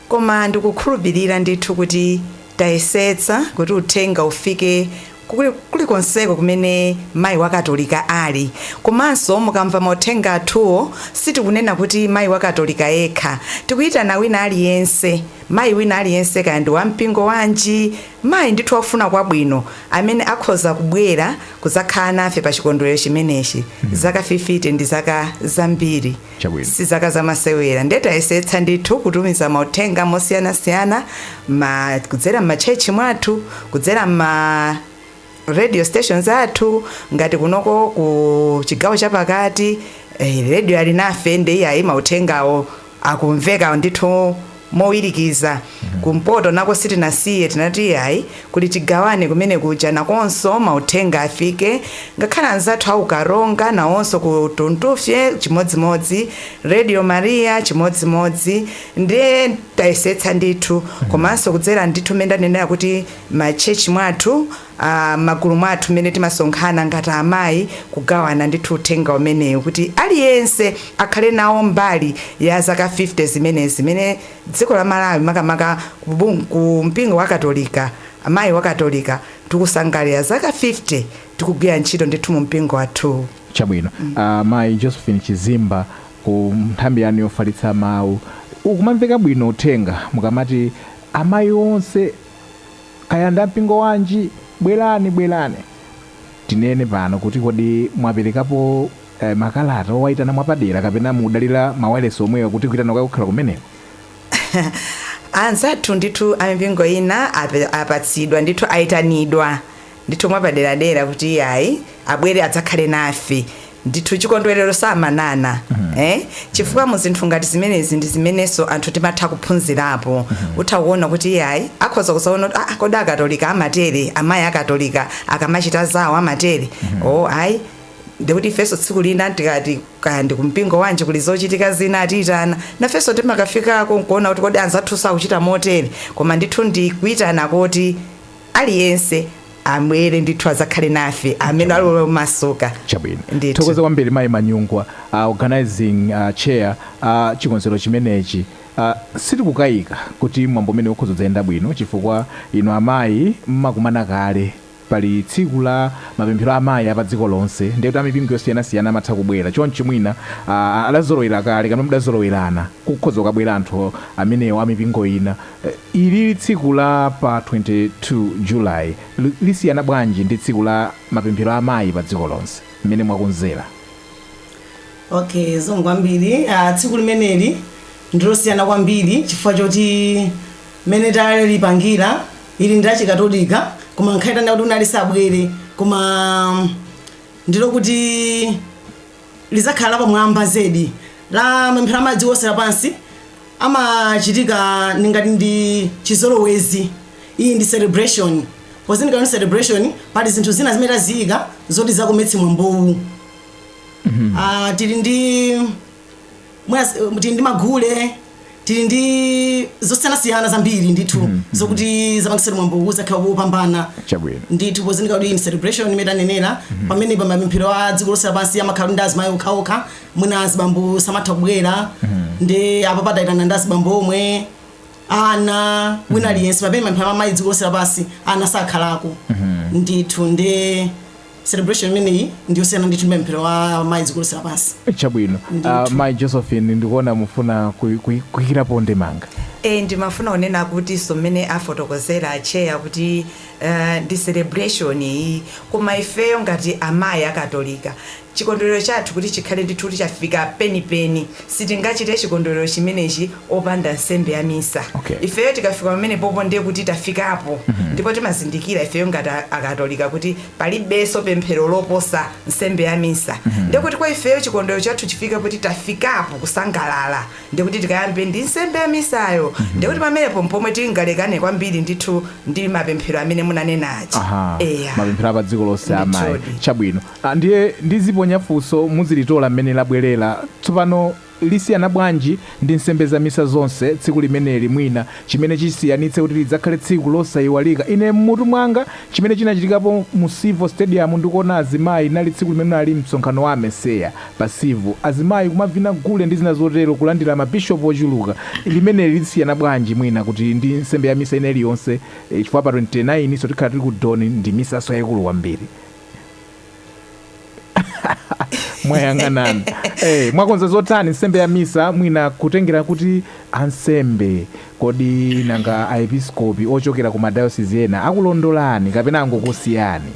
Speaker 2: koma ndikukhulupirira ndithu kuti tayesetsa kuti uthenga ufike kuli konseko kumene mayi wakatolika ali. Komanso mukamva mauthenga athuwo sitikunena kuti mayi wakatolika yekha, tikuyitana wina aliyense, mayi wina aliyense kaya ndi wampingo wanji, mayi ndithu wafuna kwabwino amene akhoza kubwera kudzakhala nafe pa chikondwerero chimenechi. Zaka 50 ndi zaka zambiri, si zaka zamasewera. Ndiye tayesetsa ndithu kutumiza mauthenga mosiyanasiyana kudzera m'machechi mwathu, kudzera radio stations athu ngati kunoko ku chigawo chapakati radio ali nafe ndi ayi mauthengawo akumveka ndithu mowirikiza. Kumpoto nako sitinasiye tinati ayi kuti tigawane kumene kuja nakonso mauthenga afike ngakhale anzathu aukaronga nawonso ku Tuntufye chimodzimodzi, Radio Maria chimodzimodzi. Ndiye tayesetsa ndithu komanso kudzera ndithu mene ndanenera kuti machechi mwathu magulu mwathu mene timasonkhana ngati amayi kugawana ndithu uthenga umenewu kuti aliyense akhale nawo mbali ya zaka 50 zimene dziko la Malawi makamaka ku mpingo wa Katolika, amayi wa Katolika tikusangalira zaka 50 tikugwira ntchito ndithu mu mpingo wathu.
Speaker 3: Chabwino. Mayi Josephine Chizimba ku nthambi yanu yofalitsa mawu ukumamveka bwino uthenga mukamati amayi onse kaya ndi mpingo wanji bwerani tinene pano kuti kodi mwaperekapo makalata owayitana mwapadera kapena mudalira mawayilesi omwewa kuti kuitana kukhala kumeneko?
Speaker 2: Anzathu ndithu amipingo ina apatsidwa ndithu ayitanidwa ndithu mwapaderadera kuti ayi abwere adzakhale nafe ndithu chikondwerero samanana. Chifukwa mu zinthu ngati zimenezi ndi zimenenso anthu timatha kuphunzirapo. Utha kuona kuti ayi akhoza kusaona kuti kodi akatolika amatere, amayi akatolika akamachita zawo amatere. Ayi ndikuti ifenso tsiku lina tikati kaya ndi kumpingo wanji kuli zochitika zina atiyitana nafenso timakafikako nkuona kuti kodi anzathu sakuchita motere koma ndithu ndikuyitana kuti aliyense amwere ndithu adzakhale nafe amene ali masuka.
Speaker 3: Chabwino. Thokoza kwambiri Mayi Manyungwa, organizing chair chikonzero chimenechi. Sitikukayika kuti mwambo umene ukhoza kuyenda bwino chifukwa ino amayi mmakumana kale pali tsiku la mapemphero amayi apa dziko lonse ndiye kuti amipingo yosiyanasiyana amatha kubwera chonchi mwina adazolowera kale kapena mudazolowerana kukhoza kukabwera anthu amenewo amipingo ina. Ili tsiku la pa 22 July lisiyana bwanji ndi tsiku la mapemphero amayi pa dziko lonse mmene mwakonzera?
Speaker 5: Okay, zongwambiri tsiku limeneli ndilosiyana kwambiri chifukwa choti mene talipangira ili ndi achikatolika koma nkhaitana kuti unali sabwere koma ndilo kuti lizakhala pamwamba zedi la mapemphero amadzi onse lapansi amachitika ningati ndi chizolowezi. Iyi ndi celebration pozindika ni celebration pali zinthu zina zimene taziyika zoti zakometsa mwambowu. Tili ndi magule, tili ndi zosiyanasiyana zambiri ndithu zokuti zapangisira mwambo uzakhala wopambana
Speaker 3: chabwino
Speaker 5: ndithu pozinika kuti in celebration imene tanenera pamene pa mapemphero a dziko lonse lapansi amakhala ndi azimayi okhaokha mwina azibambo samatha kubwera ndi apa patayitana ndi azibambo omwe ana wina aliyense pamene mapemphero amayi dziko lonse lapansi ana sakhalako ndithu ndi celebration imeneyi ndiyosiyana ndithu ndi mapemphero a mayi dziko lonse lapansi
Speaker 3: chabwino Mai Josephine ndikuona mufuna kuyikirapo ndemanga
Speaker 2: ndimafuna kunena kuti so mmene afotokozera acheya kuti ndi celebration iyi koma ifeyo ngati amayi akatolika chikondwerero chathu kuti chikhale ndithu kuti chafika penipeni sitingachite chikondwerero chimenechi opanda nsembe ya misa ifeyo tikafika pamene popo ndiye kuti tafikapo ndipo timazindikira ifeyo ngati akatolika kuti palibenso pemphero loposa nsembe ya misa ndiye kuti kwa ifeyo chikondwerero chathu chifika kuti tafikapo kusangalala ndiye kuti tikayambe ndi nsembe ya misayo ndiye kuti pamenepo mpomwe tingalekane kwambiri ndithu ndi mapemphero amene munanenachi
Speaker 3: mapemphero apa dziko lonse amayi chabwino ndiye ndiziponya funso muzilitola mmene labwerera tsopano lisiyana bwanji ndi nsembe za misa zonse tsiku limeneli mwina chimene chisiyanitse kuti lidzakhale tsiku losayiwalika ine mmutu mwanga chimene chinachitikapo mu Sivo Stadium ndikuona azimayi nali tsiku limene ali msonkhano wa Meseya pa Sivo azimayi kumavina gule ndi zina zotero kulandira mabishopu ochuluka limeneli lisiyana bwanji mwina kuti ndi nsembe ya misa ineli yonse chifukwa pa 29 so tikhala tili ku Doni ndi misa yayikulu kwambiri mwayang'anana mwakonza zotani nsembe ya misa mwina kutengera kuti ansembe kodi nanga aepiskopi ochokera ku madayosisi ena akulondolani kapena angokusiyani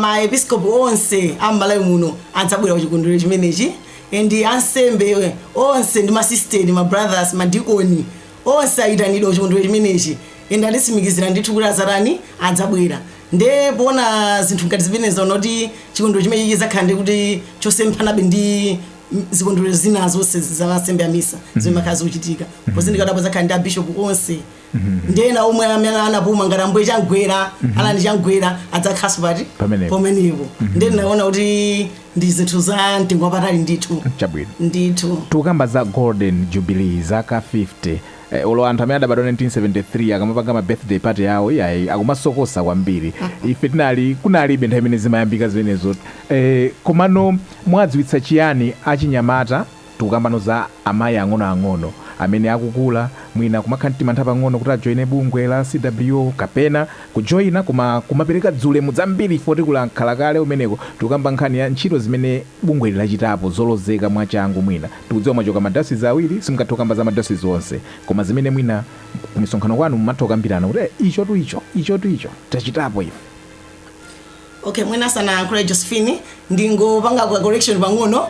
Speaker 5: maepiskopi onse am'Malawi muno adzabwera kuchikondwerero chimenechi ndi ansembe onse ndi masisteri mabrothers madikoni onse ayitanidwa kuchikondwerero chimenechi ende atisimikizira ndithu kuti azatani adzabwera nde pona zinthu ngati zimenezo noti chikondwerero chimenechi chizakhala ndi kuti chosemphanabe ndi zikondwerero zina zonse za nsembe ya misa zimene makhala zikuchitika pozindikira kuti zakhala ndi abishopu onse ndena omwe amene anapuma ngati ambuye changwera alani changwera adzakhaso pati pamenepo nde naona kuti ndi zinthu za mtengo wapatali ndithu
Speaker 3: chabwino
Speaker 5: ndithu
Speaker 3: tukamba za golden jubilee zaka 50 olo anthu amene adabadwa 1973 akamapanga ma birthday party yawo yayi akumasokosa kwambiri ife kunalibe nthawi imene zimayambika zimenezo komano mwadziwitsa chiyani achinyamata tukambano za amayi ang'onoang'ono amene akukula mwina kumakhala mtima nthawi pang'ono kuti ajoine bungwe la CWO kapena kujoina kumapereka dzulemu zambiri ifoti kulankhula kale umeneko tukamba nkhani ya ntchito zimene bungwe lachitapo zolozeka mwachangu mwina tikudziwa mwachoka madayosisi awiri simukatha kukamba za madayosisi onse koma zimene mwina kumisonkhano kwanu mumatha kukambirana kuti icho tachitapo ife
Speaker 5: mwina sanayankhule Josephine ndingopanga correction pang'ono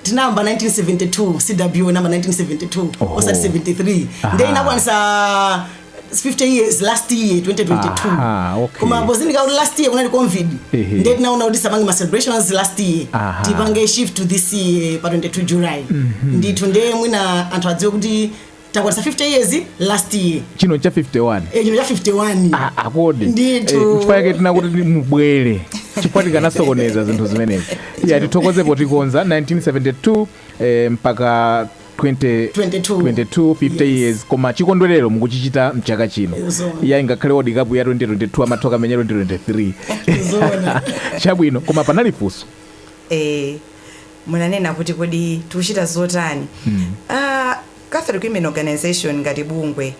Speaker 5: tinamba 1972 CWO namba 1972 osati 73 nde inakwanisa 50 years last year 2022 koma pozindika kuti last year kunali covid nde tinaona kuti sapange ma celebrations last year tipange shift to this year pa 22 July ndithu nde mwina anthu adziwe kuti takwanisa 50 years last year
Speaker 3: chino cha 51
Speaker 5: chino cha 51
Speaker 3: akodi
Speaker 5: ndithu
Speaker 3: chifukwa chake tinakuti mubwere chifukwa tikanasokoneza zinthu zimenezi tithokozepo tikonza 1972 mpaka 22 50 years koma chikondwerero mukuchichita mchaka chino ingakhale World Cup ya 2022 amathoka amenyero 2023 chabwino koma panali funso
Speaker 2: munanena kuti kodi tikuchita zotani Catholic Women Organization ngati bungwe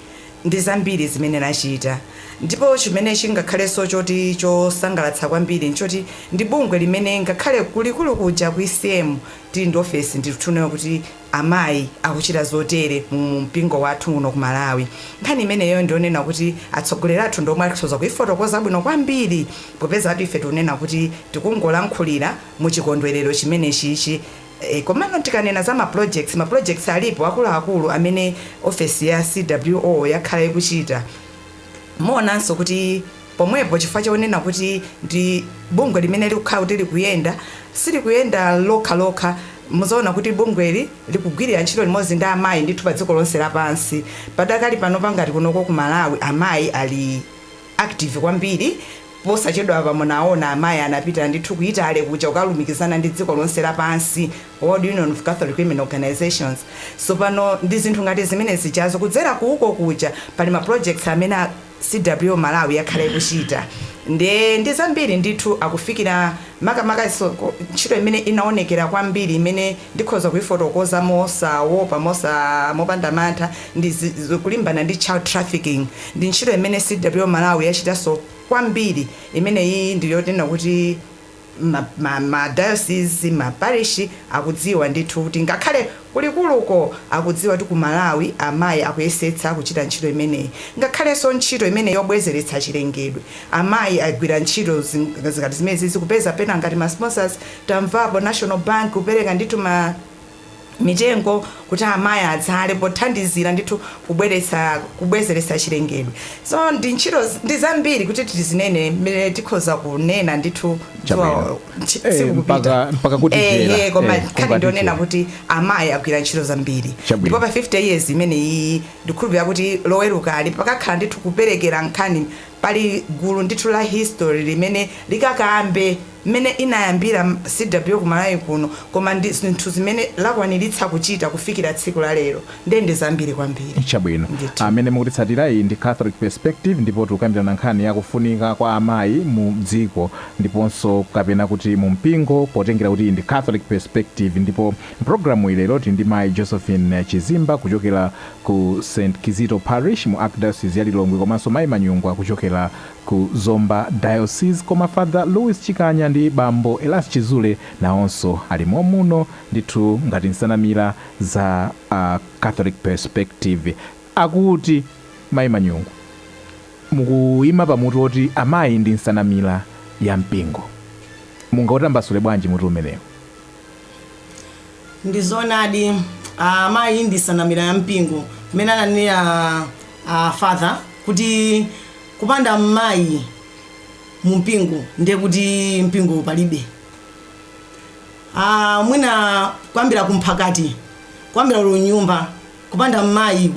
Speaker 2: ndi zambiri zimene lachita ndipo chimene chingakhalenso choti chosangalatsa kwambiri nchoti ndi bungwe limene ngakhale kulikulu kuja ku ICM tili ndi ofesi ndithunayo kuti amayi akuchita zotere mu mpingo wathu uno ku Malawi nkhani imeneyo ndionena kuti atsogoleri athu ndomwe akhoza kuifotokoza bwino kwambiri popeza ati ife tunena kuti tikungolankhulira mu chikondwerero chimene chichi komano tikanena za ma projects alipo akuluakulu amene ofesi ya CWO yakhala ikuchita monanso kuti pomwepo chifukwa chonena kuti ndi bungwe limene likukhala kuti likuyenda silikuyenda lokha muzaona kuti bungweli likugwirira ntchito limodzi ndi amayi ndithu pa dziko lonse lapansi padakali pano pangati kunoko ku Malawi amayi ali active kwambiri posachedwa pa munaona amayi anapita ndithu kuitale kuja kukalumikizana ndi dziko lonse lapansi World Union of Catholic Women Organizations. So pano ndi zinthu ngati zimene zichazo kudzera kuuko kuja pali ma projects amene CW Malawi yakhale kuchita ndi zambiri ndithu akufikira makamaka ntchito imene inaonekera kwambiri imene ndikhoza kuifotokoza mopanda mantha ndi kulimbana ndi child trafficking. Ndi ntchito imene CW Malawi yachitanso kwambiri imeneyi ndiyotenda kuti ma diocese ma parish akudziwa ndithu kuti ngakhale kulikuluko akudziwa kuti ku Malawi amayi akuyesetsa kuchita ntchito imeneyi. Ngakhalenso ntchito imene yobwezeretsa chilengedwe amayi agwira ntchito zingati zimene zikupeza pena ngati ma sponsors tamvapo National Bank kupereka ndithu mitengo kuti amayi adzale pothandizira ndithu kubwezeretsa chilengedwe. So ndi ntchito ndi zambiri kuti tizinene mmene tikhoza kunena ndithu
Speaker 3: mpaka kuti
Speaker 2: koma khali ndionena kuti amayi agwira ntchito zambiri. Ndipo pa 50 years imeneyi ndikhulupirira kuti loweruka ali pakakhala ndithu kuperekera nkhani pali gulu ndithu la history limene likakambe mmene inayambira CW ku Malawi kuno koma ndi zinthu zimene lakwaniritsa kuchita kufikira tsiku la lero ndi zambiri kwambiri.
Speaker 3: Chabwino amene mukutitsatira iyi ndi Catholic Perspective ndipo tikukambirana nkhani yakufunika kwa amayi mu dziko ndiponso kapena kuti mu mpingo potengera kuti ndi Catholic Perspective. Ndipo programu ilero ndi mayi Josephine Chizimba kuchokera ku St. Kizito Parish mu Archdiocese ya Lilongwe komanso mayi Manyungwa kuchokera ku Zomba Diocese koma Father Louis Chikanya ndi Bambo Elas Chizule naonso alimo muno ndithu ngati nsanamira za Catholic Perspective. Akuti mayi Manyungwa mukuyima pamutu oti amayi ndi nsanamira ya mpingo mungautambasule bwanji mutu umenewo?
Speaker 5: Ndizonadi amayi ndi nsanamira ya mpingo kumene ananena Father kuti kupanda mayi mu mpingo ndiye kuti mpingo palibe. Mwina kwambira kumphakati kwambira lunyumba kupanda mayi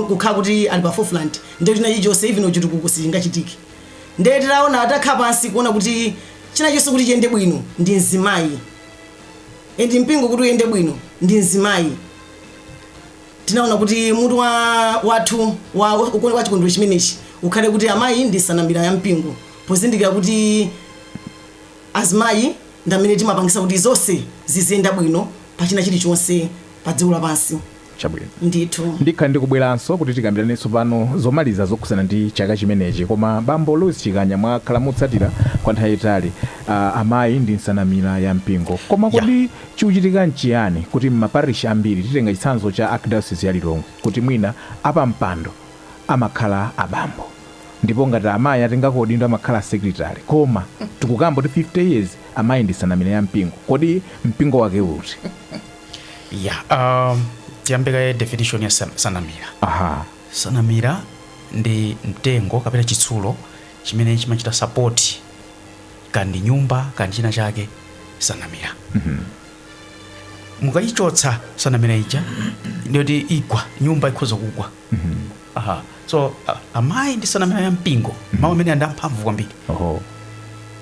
Speaker 5: kukhala kuti ali pa forefront ndiye kuti chilichonse even chitukuko sichingachitike. Ndiye titaona atakhala pansi kuona kuti chilichonse kuti chiyende bwino ndi mzimayi ndi mpingo kuti uyende bwino ndi mzimayi. Tinaona kuti mutu wathu wa chikondwerero chimenechi ukhale kuti amayi ndi nsanamira ya mpingo pozindikira kuti azimayi ndamene timapangisa kuti zonse ziziyenda bwino pachina chilichonse pa dziko lapansi.
Speaker 3: Chabwino
Speaker 5: ndithu
Speaker 3: ndikhala ndikubweranso kuti tikambiranenso pano zomaliza zokhuzana ndi chaka chimenechi koma Bambo Louis Chikanya mwakhala mutsatira kwa nthawi itali amayi ndi nsanamira ya mpingo koma kodi chikuchitika nchiyani kuti m'maparish ambiri titenga chitsanzo cha Archdiocese ya Lilongwe kuti mwina apampando amakhala abambo ndipo ngati amayi atengako dindo amakhala secretary koma tikukamba kuti 50 years amayi ndi nsanamira ya mpingo kodi mpingo wake uti?
Speaker 4: tiyambika definition ya sanamira. Sanamira ndi mtengo kapena chitsulo chimene chimachita support kandi nyumba kandi china chake sanamira. Mukayichotsa sanamira ija ndiyoti igwa nyumba ikhoza kugwa. So amayi ndi sanamira ya mpingo mawu amene anda mphamvu kwambiri.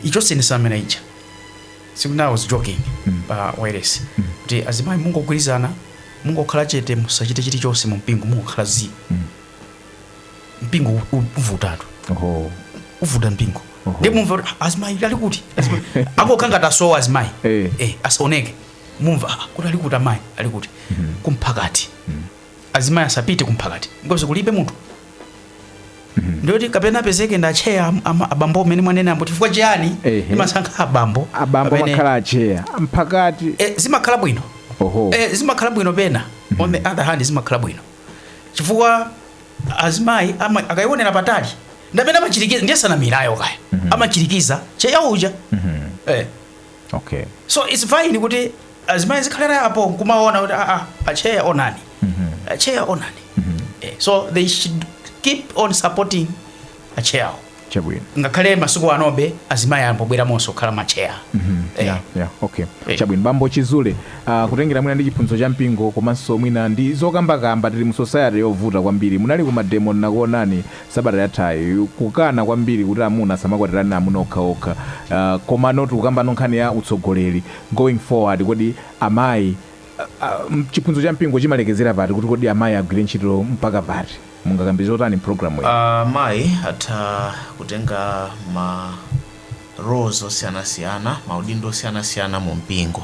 Speaker 4: Ichotse ni sanamira ija. I was joking wireless kuti azimayi mungogwirizana mungokhala chete musachite chilichonse mu mpingo mungokhala zi mpingo uvutatu uvuta mpingo ndipo mumva kuti azimayi ali kuti akokanga tasowa azimayi asaoneke mumva kuti ali kuti amayi ali kuti kumphakati azimayi asapite kumphakati ngoba kulibe munthu ndiyoti kapena apezeke ndacheya abambo amene mwanena ambo chifukwa chiyani imasankha abambo
Speaker 3: makhala acheya mphakati
Speaker 4: zimakhala bwino. Zimakhala bwino pena on the other hand zimakhala bwino chifukwa azimayi akayionera patali ndapena amachirikiza ndiye sanamirayo kaya amachirikiza cheya uja. So it's fine kuti azimayi zikhalera apo kumaona kuti acheya onani acheya onani. So they should keep on supporting acheyawo
Speaker 3: chabwino
Speaker 4: ngakhale masiku anobe azimayi ambobweramonso kukhala macheya.
Speaker 3: Okay. Chabwino bambo Chizule, kutengera mwina ndi chiphunzitso cha mpingo komanso mwina ndi zokambakamba tili mu society yovuta kwambiri, munali kumademo nakuonani sabata yathayi kukana kwambiri kuti amuna samakwatirana amuna okhaokha, koma noti kukamba nkhani ya utsogoleri going forward, kodi amayi chiphunzitso cha mpingo chimalekezera pati kuti kodi amayi agwire ntchito mpaka pati, mungakambiza otani programu iyi?
Speaker 1: Amayi atha kutenga ma roles osiyanasiyana, maudindo osiyanasiyana mu mpingo,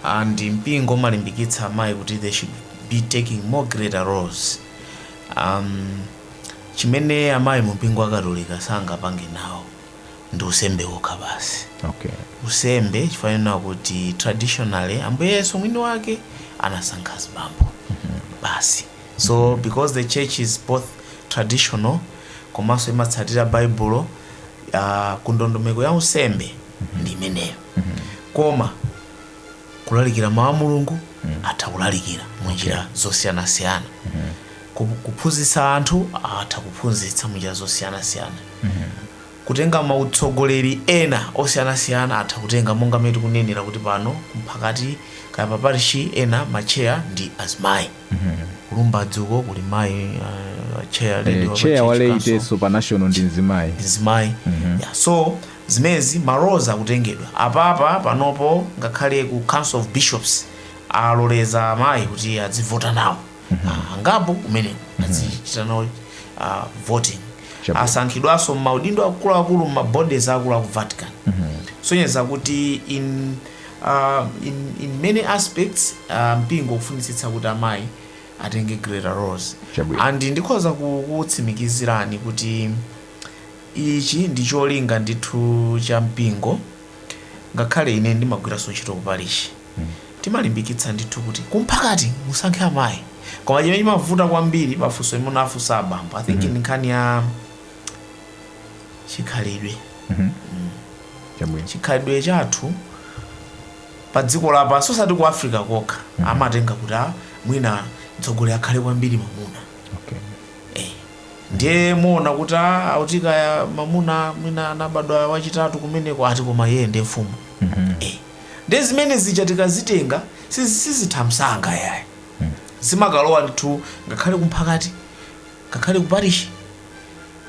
Speaker 1: and mpingo umalimbikitsa amayi kuti they should be taking more greater roles. Chimene amayi mu mpingo akatolika sangapange nawo ndi usembe wokha basi.
Speaker 3: Okay.
Speaker 1: Usembe chifanana kuti traditionally ambuye Yesu mwini wake anasankha azibambo basi. So because the church is both traditional komanso imatsatira Bible, kundondomeko ya usembe ndi imeneyo. Koma kulalikira mawu a Mulungu atha kulalikira munjira zosiyanasiyana. Kuphunzitsa anthu atha kuphunzitsa munjira zosiyanasiyana. Kutenga mautsogoleri ena osiyanasiyana atha kutenga, monga mmene tikunenera kuti pano kumphakati kaya paparishi ena macheya ndi azimayi. Kulumba dzuko kuli mayi chair
Speaker 3: waleiteso pa national ndi nzimayi.
Speaker 1: So zimezi maroza akutengedwa apapa panopo, ngakhale ku Council of Bishops aloleza amayi kuti adzivota nawo angapo kumeneko azichita nawo voting. Asankhidwanso maudindo akuluakulu mabodies akulu aku Vatican. Sonyeza kuti in many aspects mpingo kufunitsitsa kuti amayi atenge greater roles. And ndikhoza kutsimikizirani kuti ichi ndi cholinga ndithu cha mpingo, ngakhale ine ndimagwiranso ntchito ku parish. Timalimbikitsa ndithu kuti kumphakati musankhe amayi, koma chimene chimavuta kwambiri pafunso imene afunsa abambo, I think ndi nkhani ya chikhalidwe. Chikhalidwe chathu pa dziko lapansi, osati ku Africa kokha, amatenga kuti mwina mtsogoleri akhale kwambiri mamuna. Ndiye muona kuti autika ya mamuna mwina anabadwa wachitatu kumeneko ati koma yeye ndi mfumu. Ndiye zimene zija tikazitenga sizithamsanga yayi. Zimakalowa ndithu ngakhale kumphakati, ngakhale ku parish.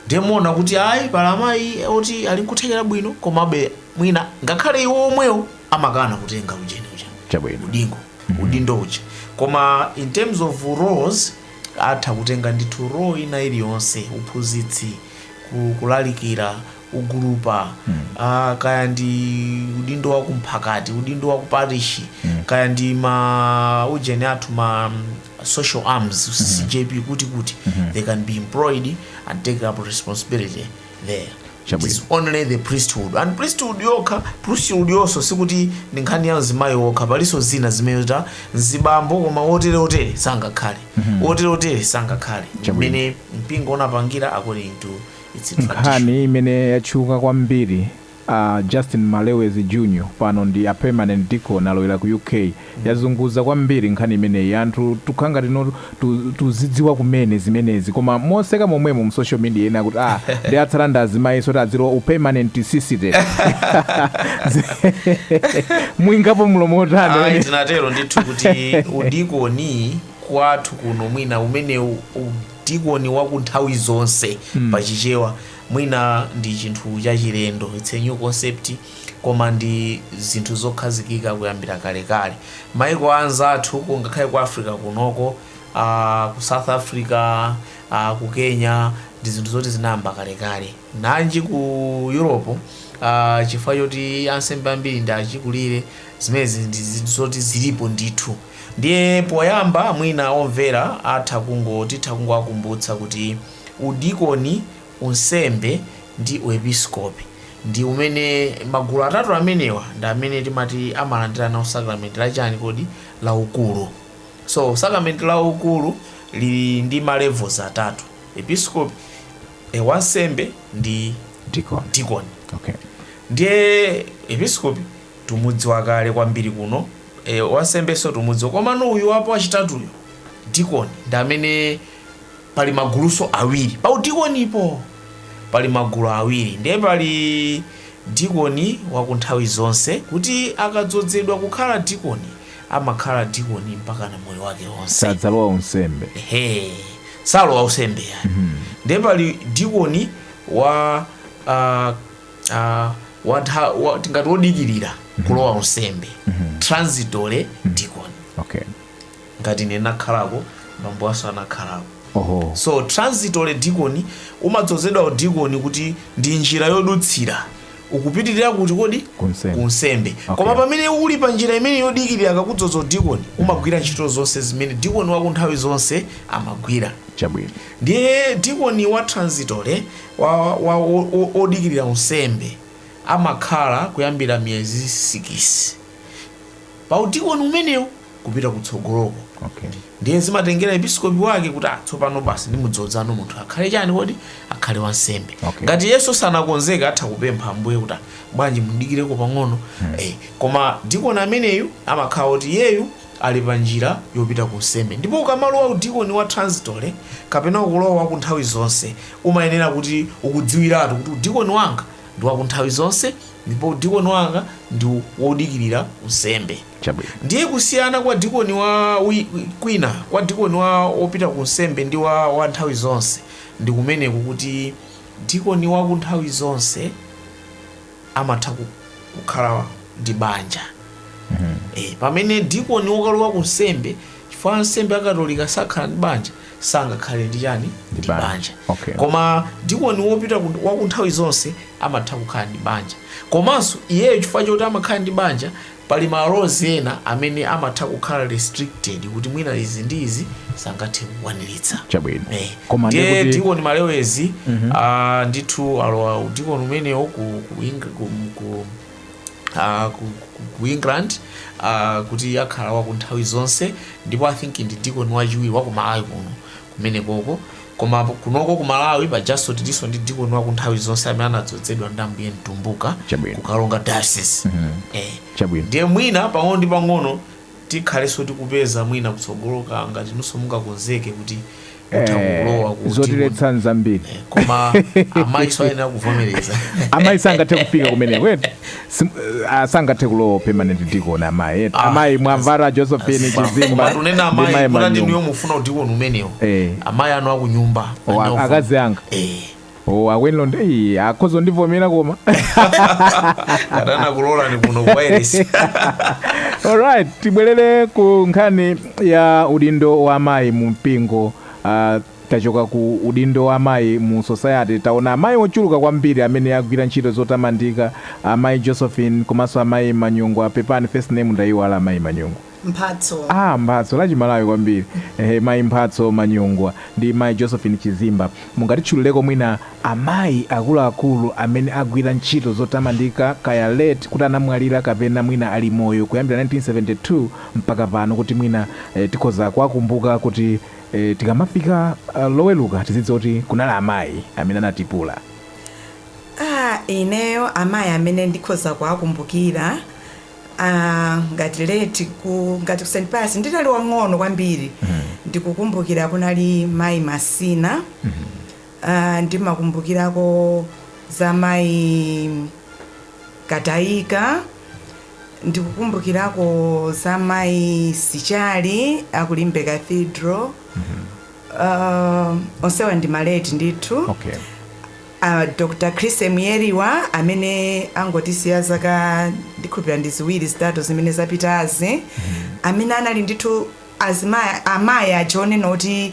Speaker 1: Ndiye muona kuti ayi pala amayi oti ali nkuthekera bwino, komabe mwina ngakhale iwo omwewo amakana kutenga udindo uja. Koma in terms of roles atha kutenga ndithu role ina iliyonse, uphunzitsi, kulalikira, ugulupa, kaya ndi udindo wa kumphakati, udindo wa kuparishi, kaya ndi ujeni athu ma social arms, CJP kuti they can be employed and take up responsibility there. It is only the priesthood, and priesthood yonso sikuti ndi nkhani ya azimayi okha, palinso zina zimene nzibambo koma otere sangakhale. Otere sangakhale. Imene mpingo unapangira according to its tradition.
Speaker 3: Nkhani imene yatchuka kwambiri, Justin Malewezi Jr. pano ndi a permanent deacon alowera ku UK, yazunguza kwambiri nkhani imeneyi. Anthu tukhanga tino tuzidziwa kumene zimenezi, koma moseka momwemo mu social media ena kuti ndi atsalanda azimayi soti adziro u permanent city. Mwingapo mlomo otani.
Speaker 1: Tinatero ndithu kuti udikoni kwathu kuno mwina umene udikoni wa kunthawi zonse pachichewa mwina ndi chinthu chachilendo. It's a new concept, koma ndi zinthu zokhazikika kuyambira kalekale. Maiko anzathu ngakhale ku Africa kunoko, ku South Africa, ku Kenya, ndi zinthu zoti zinayamba kalekale. Nanji ku Europe, chifukwa choti ansembe ambiri ndi achikulire, zimezi ndi zinthu zoti zilipo ndithu. Ndiye poyamba mwina omvera atha kungowakumbutsa kuti udikoni, unsembe ndi uepiskopi ndi umene magulu atatu amenewa ndi amene timati amalandira nawo sakramenti la chani kodi la ukulu. So sakramenti la ukulu lili ndi ma levels atatu: episkopi, wansembe ndi deacon.
Speaker 3: Okay.
Speaker 1: Ndiye episkopi tumudziwa kale kwambiri kuno, wansembe so tumudziwa, koma uyu wapo wachitatuyo deacon ndi amene pali maguluso awiri pa udikonipo. pali magulu awiri, ndiye pali dikoni wakunthawi zonse kuti akadzozedwa kukhala dikoni amakhala dikoni mpaka na moyo wake wonse,
Speaker 3: sadzalowa unsembe.
Speaker 1: salowa usembe yani. Ndiye pali dikoni wa tingati wodikirira kulowa unsembe, transitory dikoni.
Speaker 3: Okay.
Speaker 1: Ngati nena khalako bambo aso anakhalako. So transitory dikoni umadzozedwa udikoni kuti ndi njira yodutsira ukupitirira kuti kodi kunsembe. Koma pamene uli pa njira imene yodikirira akakudzoza udikoni umagwira ntchito zonse zimene dikoni wakunthawi zonse amagwira.
Speaker 3: Chabwino.
Speaker 1: Ndiye dikoni wa transitory odikirira unsembe amakhala kuyambira miyezi 6 pa udikoni umenewo kupita kutsogoloko.
Speaker 3: Okay.
Speaker 1: Ndiye zimatengera episkopi wake kuti tsopano basi ndimudzozano munthu akhale chani kodi akhale wansembe. Ngati Yesu sanakonzeka atha kupempha Ambuye kuti bwanji mudikireko pang'ono. Koma dikoni ameneyu amakhala kuti yeyu ali pa njira yopita ku nsembe. Ndipo ukamalowa udikoni wa transitory kapena ukulowa ku nthawi zonse umayenera kuti ukudziwiratu kuti udikoni wanga ndi wa ku nthawi zonse ndipo udikoni wanga ndi wodikirira unsembe. Ndiye kusiyana kwa dikoni wa kwina kwa dikoni wa opita ku nsembe ndi wa nthawi zonse ndi kumeneko kuti dikoni wa ku nthawi zonse amatha kukhala ndi banja. Pamene dikoni wokalowa ku nsembe chifukwa nsembe akatolika sakhala ndi banja sangakhale ndi chani ndi banja. Koma dikoni wopita wa ku nthawi zonse amatha kukhala ndi banja. Komanso iyeyo chifukwa choti amakhala ndi banja pali malozi ena amene amatha kukhala restricted kuti mwina izi ndi izi sangathe kukwaniritsa.
Speaker 3: Koma
Speaker 1: ndiye dikoni malewezi ndithu alowa udikoni umenewo ku England kuti akhala wa ku nthawi zonse ndipo I think ndi dikoni wachiwiri wa ku Malawi kuno kumene koko. Koma kunoko ku Malawi pa just tiso ndi dikoni wa ku nthawi zonse amene anadzozedwa ndi Ambuye Mtumbuka kukalonga diocese. Ndiye mwina pang'ono ndi pang'ono tikhalenso tikupeza mwina kutsogoloka ngati nunso mungakonzeke kuti utakulowa kuti
Speaker 3: zotiletsa nzambiri.
Speaker 1: Koma amayi ayenera kuvomereza.
Speaker 3: Amayi sangathe kufika kumene kwetu sangathe kulowa permanent dikoni amayi. Amayi mwamvara Josephine Chizimba
Speaker 1: tunena amayi kuti ndiyo mufuna udikoni umenewo. Amayi anu akunyumba
Speaker 3: akazi anga. Awenlo ndi akhozo ndivomera koma
Speaker 1: kadana kulola ni kuno virus.
Speaker 3: Alright, tibwerere ku nkhani ya udindo wa amayi mu mpingo. Tachoka ku udindo wa amayi mu society taona amayi ochuluka kwambiri amene agwira ntchito zotamandika. Amayi Josephine komanso amayi Manyungwa. Pepani first name ndayiwala amayi Manyungwa.
Speaker 5: Mphatso.
Speaker 3: Mphatso la Chimalawi kwambiri. Mayi Mphatso Manyungwa ndi mayi Josephine Chizimba. Mungatitchulireko mwina amayi akuluakulu amene agwira ntchito zotamandika kaya late kuti anamwalira kapena mwina ali moyo kuyambira 1972 mpaka pano kuti mwina tikhoza kuwakumbuka kuti tikamafika loweluka tizidziwe kuti kunali amayi amene anatipula.
Speaker 2: Ineyo amayi amene ndikhoza kuwakumbukira ngati leti ngati ku St. Pius ndinali wang'ono kwambiri. Ndikukumbukira kunali mayi Masina. Ndimakumbukirako za mayi Katayika. Ndikukumbukirako za mayi Sichali akulimbe Cathedral. Onsewa ndi maleti ndithu. Dr. Chris Muyeriwa amene angotisiya zaka ndikhulupira ndi ziwiri zitatu zimene zapitazi. Amene anali ndithu amayi achione noti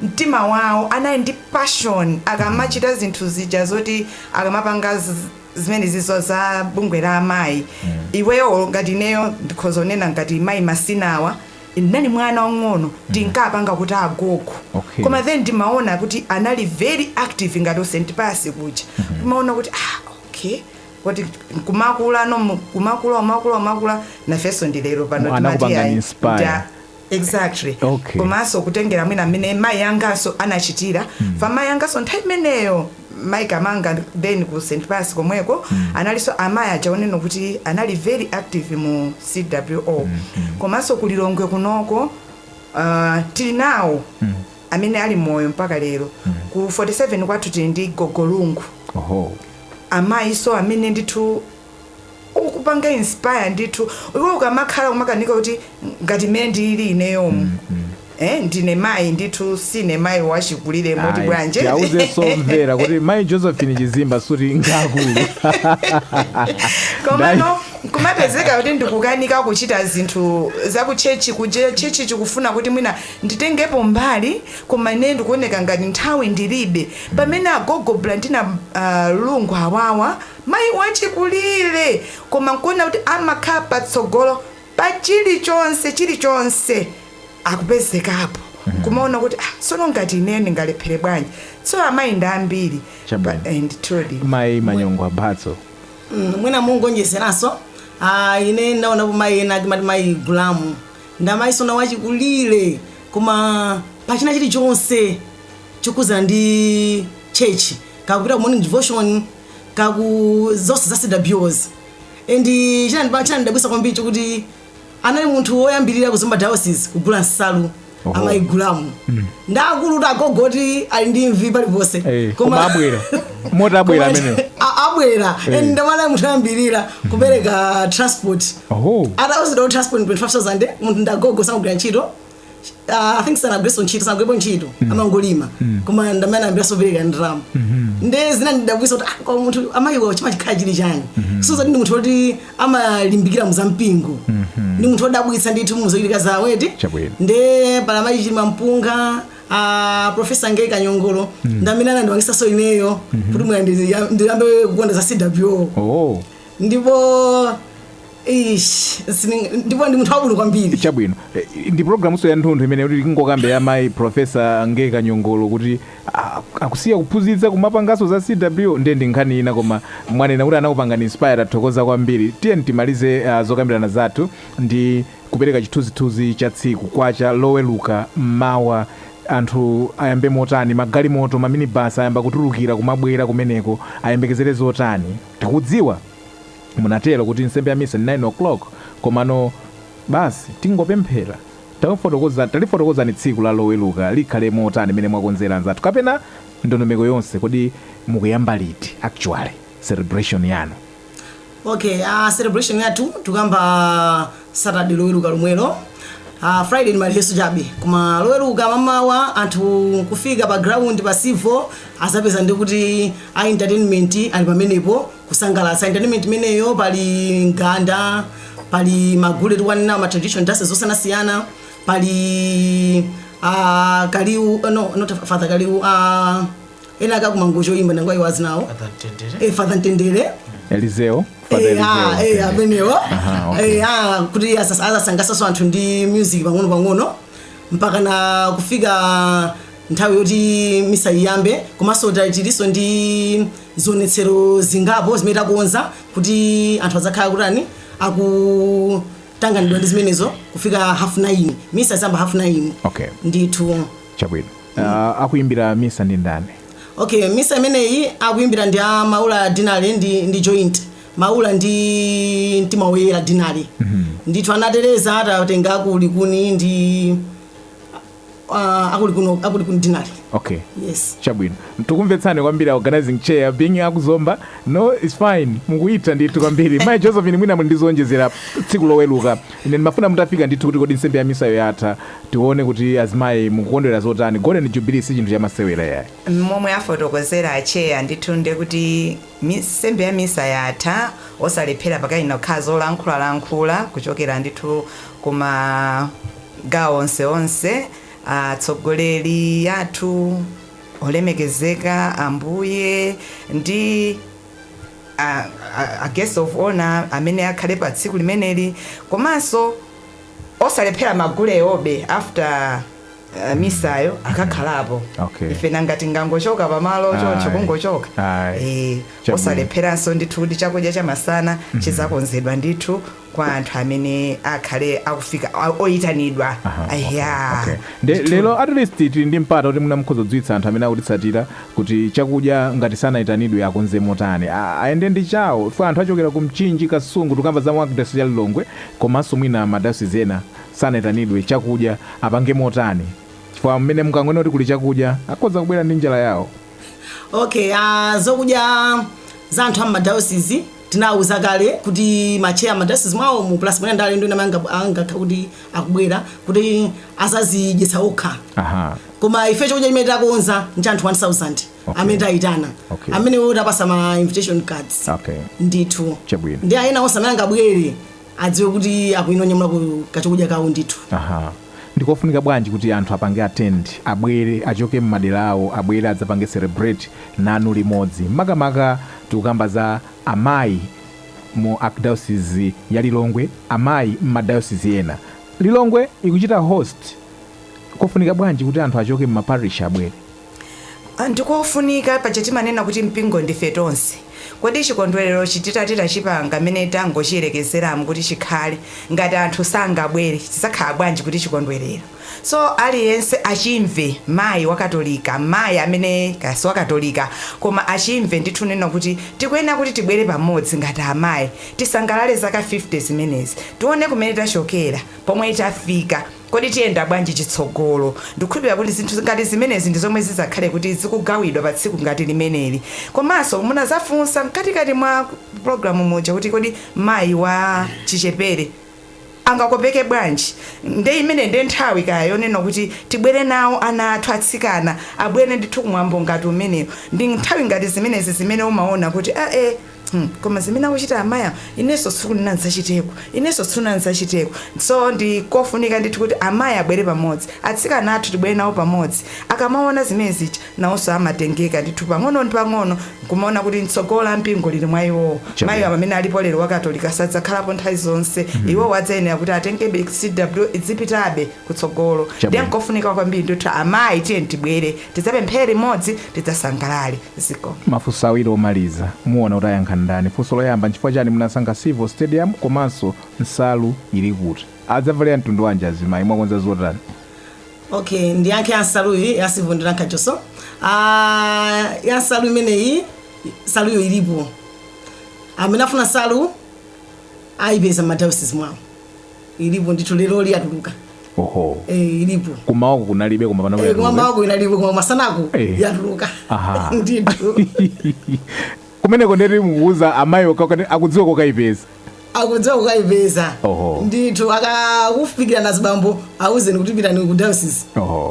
Speaker 2: mtima wawo anali ndi passion akamachita zinthu zija zoti akamapanga zimene zizo za bungwe la amayi. Iweyo ngati ineyo ndikhoza kunena ngati mayi Masinawa ndinali mwana wang'ono tinkapanga kuti agogo. Koma then ndimaona kuti anali very active ngati St. Pius kuja. Ndimaona kuti okay kuti kumakula nafeso ndilero pano
Speaker 3: timati
Speaker 2: exactly. Komanso kutengera mwina amene mayi yangaso anachitira. Fa mayi yangaso nthawi imeneyo mayi Kamanga then ku St. Pius komweko analiso amayi achaoneno kuti anali very active mu CWO. Komanso kulilongwe kunoko tili nawo amene ali moyo mpaka lero. Ku 47 kwathu tili ndi Gogolungu
Speaker 3: Oho.
Speaker 2: amayi so amene ndithu ukupanga inspire ndithu iwe ukamakhala kumakanika kuti ngati mmene ndili ineyomu ndine mayi ndithu sine mayi wachikulire moti bwanje
Speaker 3: yauze somvera kuti mayi Josephine Chizimba suti ngakulu
Speaker 2: komano kumapezeka kuti ndikukanika kuchita zinthu zakuchechi kuje chechi chikufuna kuti mwina nditengepo mbali koma ine ndikuoneka ngati nthawi ndilibe pamene agogo Blandina lungu awawa mayi wachikulire koma nkuona kuti amakhala patsogolo pa chilichonse akupezekapo kumaona kuti sono ngati ine ndingalephere bwanji so amayi ndi ambiri and truly
Speaker 3: mayi Manyongo Abatso
Speaker 5: mwina mungonjezeranso ine naona mayi ena akimati mayi Gulamu ndamayi sona wachikulire koma pachina chilichonse chikuza ndi chechi kakupita ku morning devotion kaku zonse za CWOs and chinandidabwisa kwambiri chokuti anali munthu woyambirira kuzomba diocese kugula nsalu amayi Gulamu ndakulu agogoti ali ndi mvi paliponse
Speaker 3: koma abwera motabwera amene
Speaker 5: abwera ndamala munthu ayambirira kupereka transport atawuzidwa transport 25,000 munthu ndagogo sanagwira ntchito I think sanagwireso ntchito sanagwirepo ntchito amangolima koma ndamene ayambira sopereka ndalama nde zina ndidabwisa kuti kwa munthu amayiwa chimachikhala chili chani suza ndi munthu woti amalimbikira muzampingo ndi munthu wodabwitsa ndithu muzochitika zaweti nde pala mayi Chilima Mpunga Professor Ngei Kanyongolo ndamene anandiwangisaso ineyo kuti ndiyambe kukonda za CWO ndipo ndipo ndi munthu wabwino kwambiri
Speaker 3: chabwino ndi programu so ya nthunthu imene kuti tingokambe ya mayi Professor Ngei Kanyongolo kuti akusiya kuphunzitsa kumapangaso za CWO ndi nkhani ina koma mwanena kuti anakupangani inspire athokoza kwambiri tiye timalize zokambirana zathu ndi kupereka chithunzithunzi cha tsiku kwacha loweluka mawa anthu ayambe motani magalimoto maminibus ayamba kutulukira kumabwera kumeneko ayembekezere zotani tikudziwa munatero kuti nsembe ya misa 9 komano basi tingopemphera talifotokozani tsiku la loweluka likhale motani mene mwakonzera anzathu kapena ndondomeko yonse kodi mukuyamba liti actually celebration yanu
Speaker 5: celebration yathu tukamba Saturday loweluka lomwelo Friday ni maliheso chabe koma loweluka mamawa anthu kufika pa ground pa sivo asapeza ndi kuti entertainment ali pamenepo kusangalatsa entertainment meneyo pali nganda pali magule tiwanena ma tradition dances zosanasiyana pali kaliu not Father Kaliu ena akakumangojo imba ndangwayi wazinawo Father Ntendere
Speaker 3: Eliseo
Speaker 5: amenewo kuti azasangasaso anthu ndi music pang'ono mpaka na kufika nthawi yoti misa iyambe komanso tiliso ndi zionetsero zingapo zimene takonza kuti anthu adzakhala kutani akutanganidwa ndi zimenezo kufika 9:30 misa izamba 9:30 ndithu
Speaker 3: chabwino akuimbira misa ndi ndani
Speaker 5: misa imeneyi akuimbira ndi Maula Dinali ndi joint Maula ndi Mtima Woyera Dinali ndithu anatereza atatenga akulikuni ndi akulikuni Dinali yes
Speaker 3: chabwino tikumvetsani kwambiri organizing chair being akuzomba no it's fine mukuita ndithu kwambiri mayi Josephine mwina ndizonjezera tsiku loweluka ine ndimafuna mutafika ndithu kuti kodi nsembe ya misa yatha tione kuti azimayi mukukondwera zotani golden jubilee si chinthu chamasewera yayi
Speaker 2: momwe afotokozera acheya ndithu nde kuti nsembe ya misa yatha osalephera pakayina kukhala zolankhula kuchokera ndithu kuma gawo onse atsogoleri athu olemekezeka ambuye ndi a guest of honor amene akhale pa tsiku limeneli komanso osalephera magule obe after misayo akakhalapo ife nangati ngangochoka pamalo choncho kungochoka osalepheranso ndithu kuti chakudya chamasana chizakonzedwa ndithu kwa anthu amene akhale akufika oyitanidwa
Speaker 3: lero at least tili ndi mpata kuti munamukhoza kudziwitsa anthu amene akutitsatira kuti chakudya ngati sanayitanidwe akonze motani ayende ndi chawo funa anthu achokera ku Mchinji Kasungu tukamva za mwakidasi ya Lilongwe komanso mwina madayosisi ena sanayitanidwe chakudya apange motani chifukwa mmene mukangona kuti kuli chakudya akhoza kubwera ndi njala yawo
Speaker 5: Okay, zokudya za anthu am'madayosisi tinawuza kale kuti macheya am'madayosisi mwawo mu plus mwina ndale ndo anga kuti akubwera kuti azazidyetsa okha. Koma ife chokudya chimene takonza ndi anthu 1000 amene tayitana amene woti apasa ma invitation cards. Ndithu ndi ayena onse amene angabwere adziwe kuti akuinonyamula ku kachokudya kawo ndithu.
Speaker 3: Ndikofunika bwanji kuti anthu apange attend, abwere achoke mmadera awo, abwere adzapange celebrate nanu limodzi, makamaka tikukamba za amayi mu archdiocese ya Lilongwe, amayi m'madayosisi ena. Lilongwe ikuchita host, kofunika bwanji kuti anthu achoke m'maparish abwere?
Speaker 2: Ndikofunika pacha timanena kuti mpingo ndife tonse. Kodi chikondwerero chitita chipanga mene tangochiyerekezeramu kuti chikhale ngati anthu sangabwere chisakhala bwanji kuti chikondwerero. So aliyense achimve mayi wakatolika, mayi amene kasi wakatolika, koma achimve ndithu nena kuti tikuyenera kuti tibwere pamodzi ngati amayi, tisangalale zaka 50 zimenezi, tione kumene tachokera, pomwe tafika. Kodi tiyenda bwanji chitsogolo. Ndikukhulupirira kuti zinthu ngati zimenezi ndi zomwe zizakhale kuti zikugawidwa pa tsiku ngati limeneli. Komanso munazafunsa mkatikati mwa programu moja kuti kodi mayi wa chichepere angakopeke bwanji. Nde imene ndi nthawi kayo nena kuti tibwere nawo ana athu atsikana abwere ndithu kumwambo ngati umeneyo. Ndi nthawi ngati zimenezi zimene umaona kuti koma zimene akuchita amaya inenso sikunanza chiteko, inenso sikunanza chiteko. So ndikofunika ndithu kuti amaya abwere pamodzi, atsikana athu tibwere nawo pamodzi. Akamaona zimene zicha nawonso amatengeka ndithu pang'ono ndi pang'ono kumaona kuti mtsogolo mpingo lili mwa iwo. Mayi amene alipo lero wakatolika sadzakhalapo nthawi zonse, iwo wadzayenera kuti atengebe CW izipitabe kutsogolo. Ndiye nkofunika kwambiri ndithu amayi tiye tibwere, tidzapemphere limodzi, tidzasangalale ziko.
Speaker 3: Mafunso awiri omaliza muona kuti ayankha ndani. Funso loyamba, nchifukwa chani munasankha Civil Stadium komanso nsalu ili kuti adzavalera mtundu wanji azimayi mwakonza zotani?
Speaker 5: Okay, ndiyankhe ya nsaluyi ya Civil ndilankha chonso. Ya nsalu imeneyi saluyo ilipo. Amene afuna nsalu ayipeza m'madayosisi mwawo. Ilipo ndithu lero liyatuluka. Ilipo.
Speaker 3: Kumawako kunalibe koma pano
Speaker 5: kumawako inalipo koma masanako yatuluka. Ndithu.
Speaker 3: Kumeneko ndeti mukuuza amayi akudziwa kokayipeza.
Speaker 5: Akudziwa kokayipeza. Ndithu akakufikira nazibambo awuzeni kuti pitani ku diocese.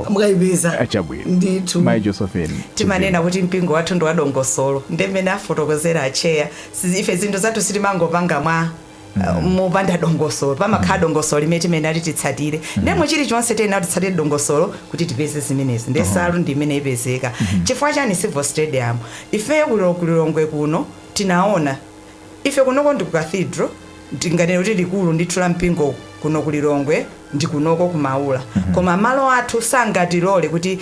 Speaker 5: Mukayipeza.
Speaker 3: Achabwino.
Speaker 5: Ndithu.
Speaker 3: Mayi Josephine.
Speaker 2: Timanena kuti mpingo wathu ndi wadongosolo. Ndemene afotokozera acheya. Ife zinthu zathu sitimangopanga mwa mupanda dongosolo, pamakhala dongosolo limene timene ali titsatire. Ndemo chilichonse tena titsatire dongosolo kuti tipeze zimenezi. Ndesalu ndi imene ipezeka. Chifukwa chani Civil Stadium? Ife kulilongwe kuno tinaona. Ife kunoko ndi ku cathedral, tinganena kuti likulu ndithu la mpingo kuno kulilongwe ndi kunoko kumaula. Koma malo athu sangatilole kuti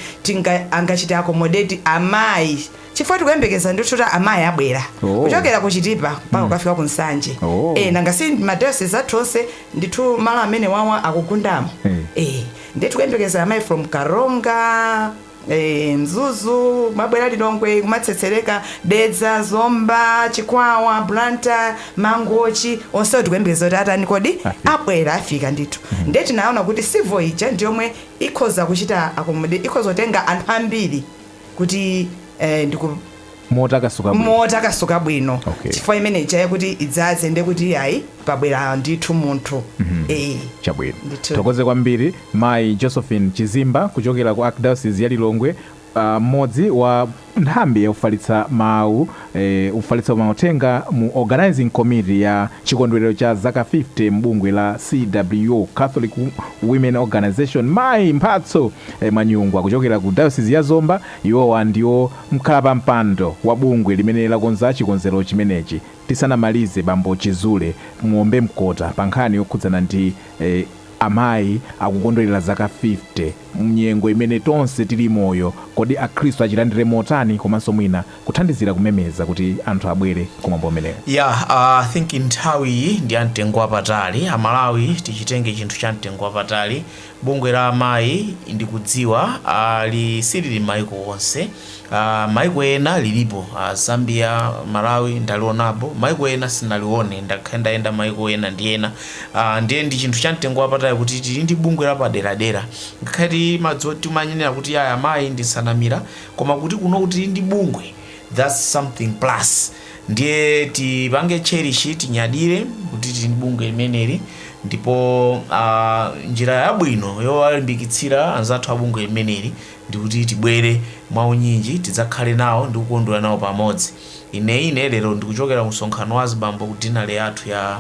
Speaker 2: angachite accommodate amayi. Chifukwa tikuyembekeza ndithu kuti amayi abwera kuchokera kuchitipa mpaka kukafika ku nsanje. Nangasi madayosisi athu onse ndithu malo amene wawa akugundamo. Ndiye tikuyembekeza amayi from Karonga, Mzuzu, mabwera Lilongwe, kumatsetsereka, Dedza, Zomba, Chikwawa, Blantyre, Mangochi, onse tikuyembekeza kuti atani kodi abwera afika ndithu. Ndiye tinaona kuti Civil ija ndiyomwe ikhoza kuchita accommodate, ikhoza kutenga anthu ambiri kuti ndiku motakasuka bwino. Chifukwa imene ichaye kuti idzaze ndi kuti hayi pabwera ndithu munthu.
Speaker 3: Chabwino. Tokoze kwambiri Mayi Josephine Chizimba kuchokera ku Archdiocese ya Lilongwe, mmodzi wa nthambi ya ufalitsa mawu ufalitsa mauthenga mu organizing committee ya chikondwerero cha zaka 50 mbungwe la CWO, Catholic Women Organization. Mayi Mphatso Manyungwa kuchokera ku Diocese ya Zomba, iwowa ndiwo mkhalapa mpando wa bungwe limene lakonza chikonzero chimenechi. Tisanamalize Bambo Chizule muombe mkota pa nkhani yokhudzana ndi amayi akukondwerera zaka 50 mnyengo imene tonse tili moyo. Kodi akhristu achilandire motani komanso mwina kuthandizira kumemeza kuti anthu abwere kumwambo umenewo?
Speaker 1: I think nthawi ndi amtengo wapatali. Amalawi tichitenge chinthu cha mtengo wapatali. Bungwe la amayi ndikudziwa silili maiko onse. Maiko ena lilipo, Zambia, Malawi ndalionapo, maiko ena sinalione, ndakhaenda maiko ena ndi ena. Ndiye ndi chinthu cha mtengo wapatali kuti tili ndi bungwe la padera-dera. Ngakhale madzoti manyenera kuti amayi ndi sanamira, koma kuti kuno kuti ndi bungwe that's something plus. Ndiye tipange cherish, tinyadire kuti tili bungwe limeneli, ndipo njira yabwino yowalimbikitsira anzathu abungwe limeneli ndikuti tibwere mwaunyinji, tidzakhale nawo ndi kukondwera nawo pamodzi. Ine lero ndikuchokera ku msonkhano wa azibambo ku dinale yathu ya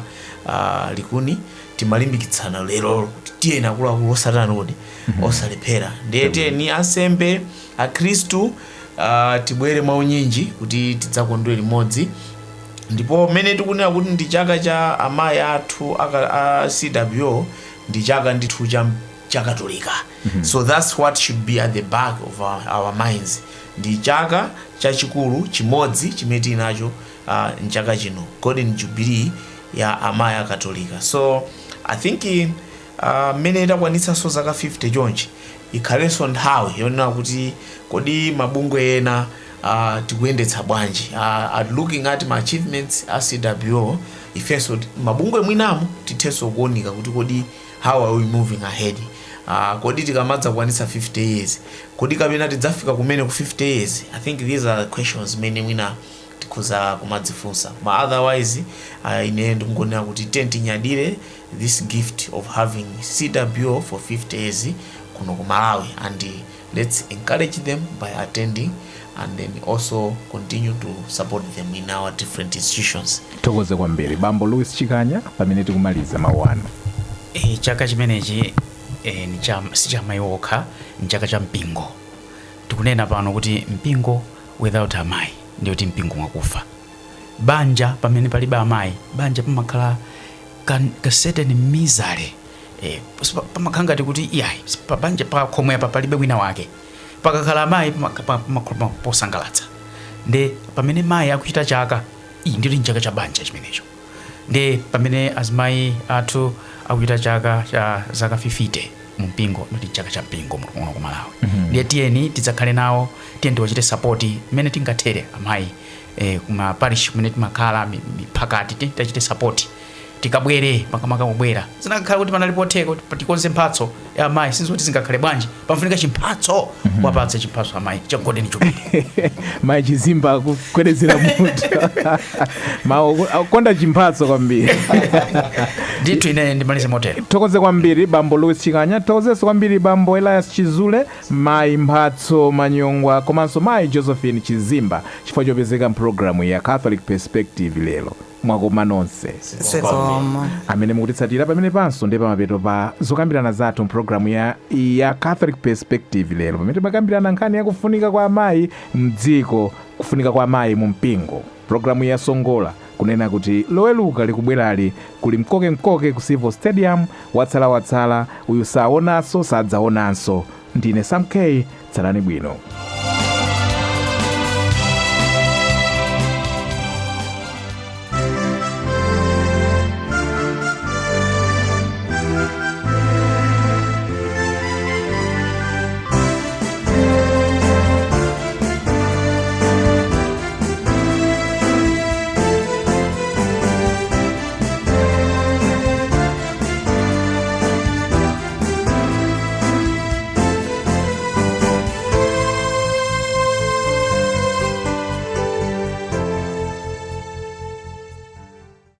Speaker 1: Likuni, timalimbikitsana lero kuti tiyeni akuluakulu osatani kuti osalephera. Ndiye tiyeni ansembe akhristu tibwere mwaunyinji kuti tidzakondwere limodzi. Ndipo mmene tikunena kuti ndi chaka cha amayi athu a CWO, ndi chaka ndithu cha Katolika. So that's what should be at the back of our minds. Ndi chaka chachikulu chimodzi chimene tili nacho mchaka chino, Golden Jubilee ya amayi a Katolika. So I think mmene takwanitsa so zaka 50 chonchi ikhalenso nthawi yonena kuti kodi mabungwe ena tikuyendetsa bwanji. Looking at my achievements a CWO, ifenso mabungwe mwinamu tithenso kuonika kuti kodi how are we moving ahead. Kodi tikamadza kwanitsa 50 years, kodi kapena tidzafika kumene ku 50 years. I think these are the questions mene mwina tikhuza kumadzifunsa. Otherwise ine ndikungonena kuti tinyadire this gift of having CWO for 50 years kuno ku Malawi, and let's encourage them by attending and then also continue to support them in our different institutions.
Speaker 3: Tokoze kwambiri Bambo Louis Chikanya pamene tikumaliza mawu anu.
Speaker 4: Chaka chimenechi ni si cha amayi okha, ni chaka cha mpingo. Tikunena pano kuti mpingo without amayi ndiyo kuti mpingo mwakufa. Banja pamene palibe amayi, banja pamakhala ka certain misery. Pamakhala ngati kuti iyayi pabanja pa komwe apa palibe wina wake. Pakakhala amayi posangalatsa. Nde pamene mayi akuchita chaka, iyi ndiyo chaka cha banja chimenecho. Nde pamene azimayi athu akuchita chaka cha zaka 50 mu mpingo, ndi chaka cha mpingo muno ku Malawi. Ndiye tiyeni tidzakhale nawo, tiyeni tiwachite support mmene tingathere amayi kuma parish kumene timakhala mipakati, tichite support. Tikabwere makamaka kubwera zinakhala kuti panalipotheka patikonze mphatso ya amayi, sinzoti zingakhale bwanji pamfunika chimphatso wapatse chimphatso amayi cha Golden Jubilee.
Speaker 3: Mayi Chizimba kukwerezera mutu mawu akonda chimphatso kwambiri.
Speaker 4: Ndithu ine ndimalize motero.
Speaker 3: Tokoze kwambiri Bambo Louis Chikanya, tokozenso kwambiri Bambo Elias Chizule, Mayi Mphatso Manyongwa komanso Mayi Josephine Chizimba chifukwa chopezeka mpulogalamu ya Catholic Perspective lero. Mwakoma nonse amene mukutitsatira pamene panso ndi pamapeto pa zokambirana zathu mpulogalamu ya Catholic Perspective lero, pamene timakambirana nkhani yakufunika kwa amayi mdziko, kufunika kwa amayi mu mpingo. Pulogalamu ya Songola kunena kuti loweluka likubwerali kuli mkoke ku Civil Stadium, watsala uyu saonanso sadzaonanso. Ndine Sam K, tsalani bwino.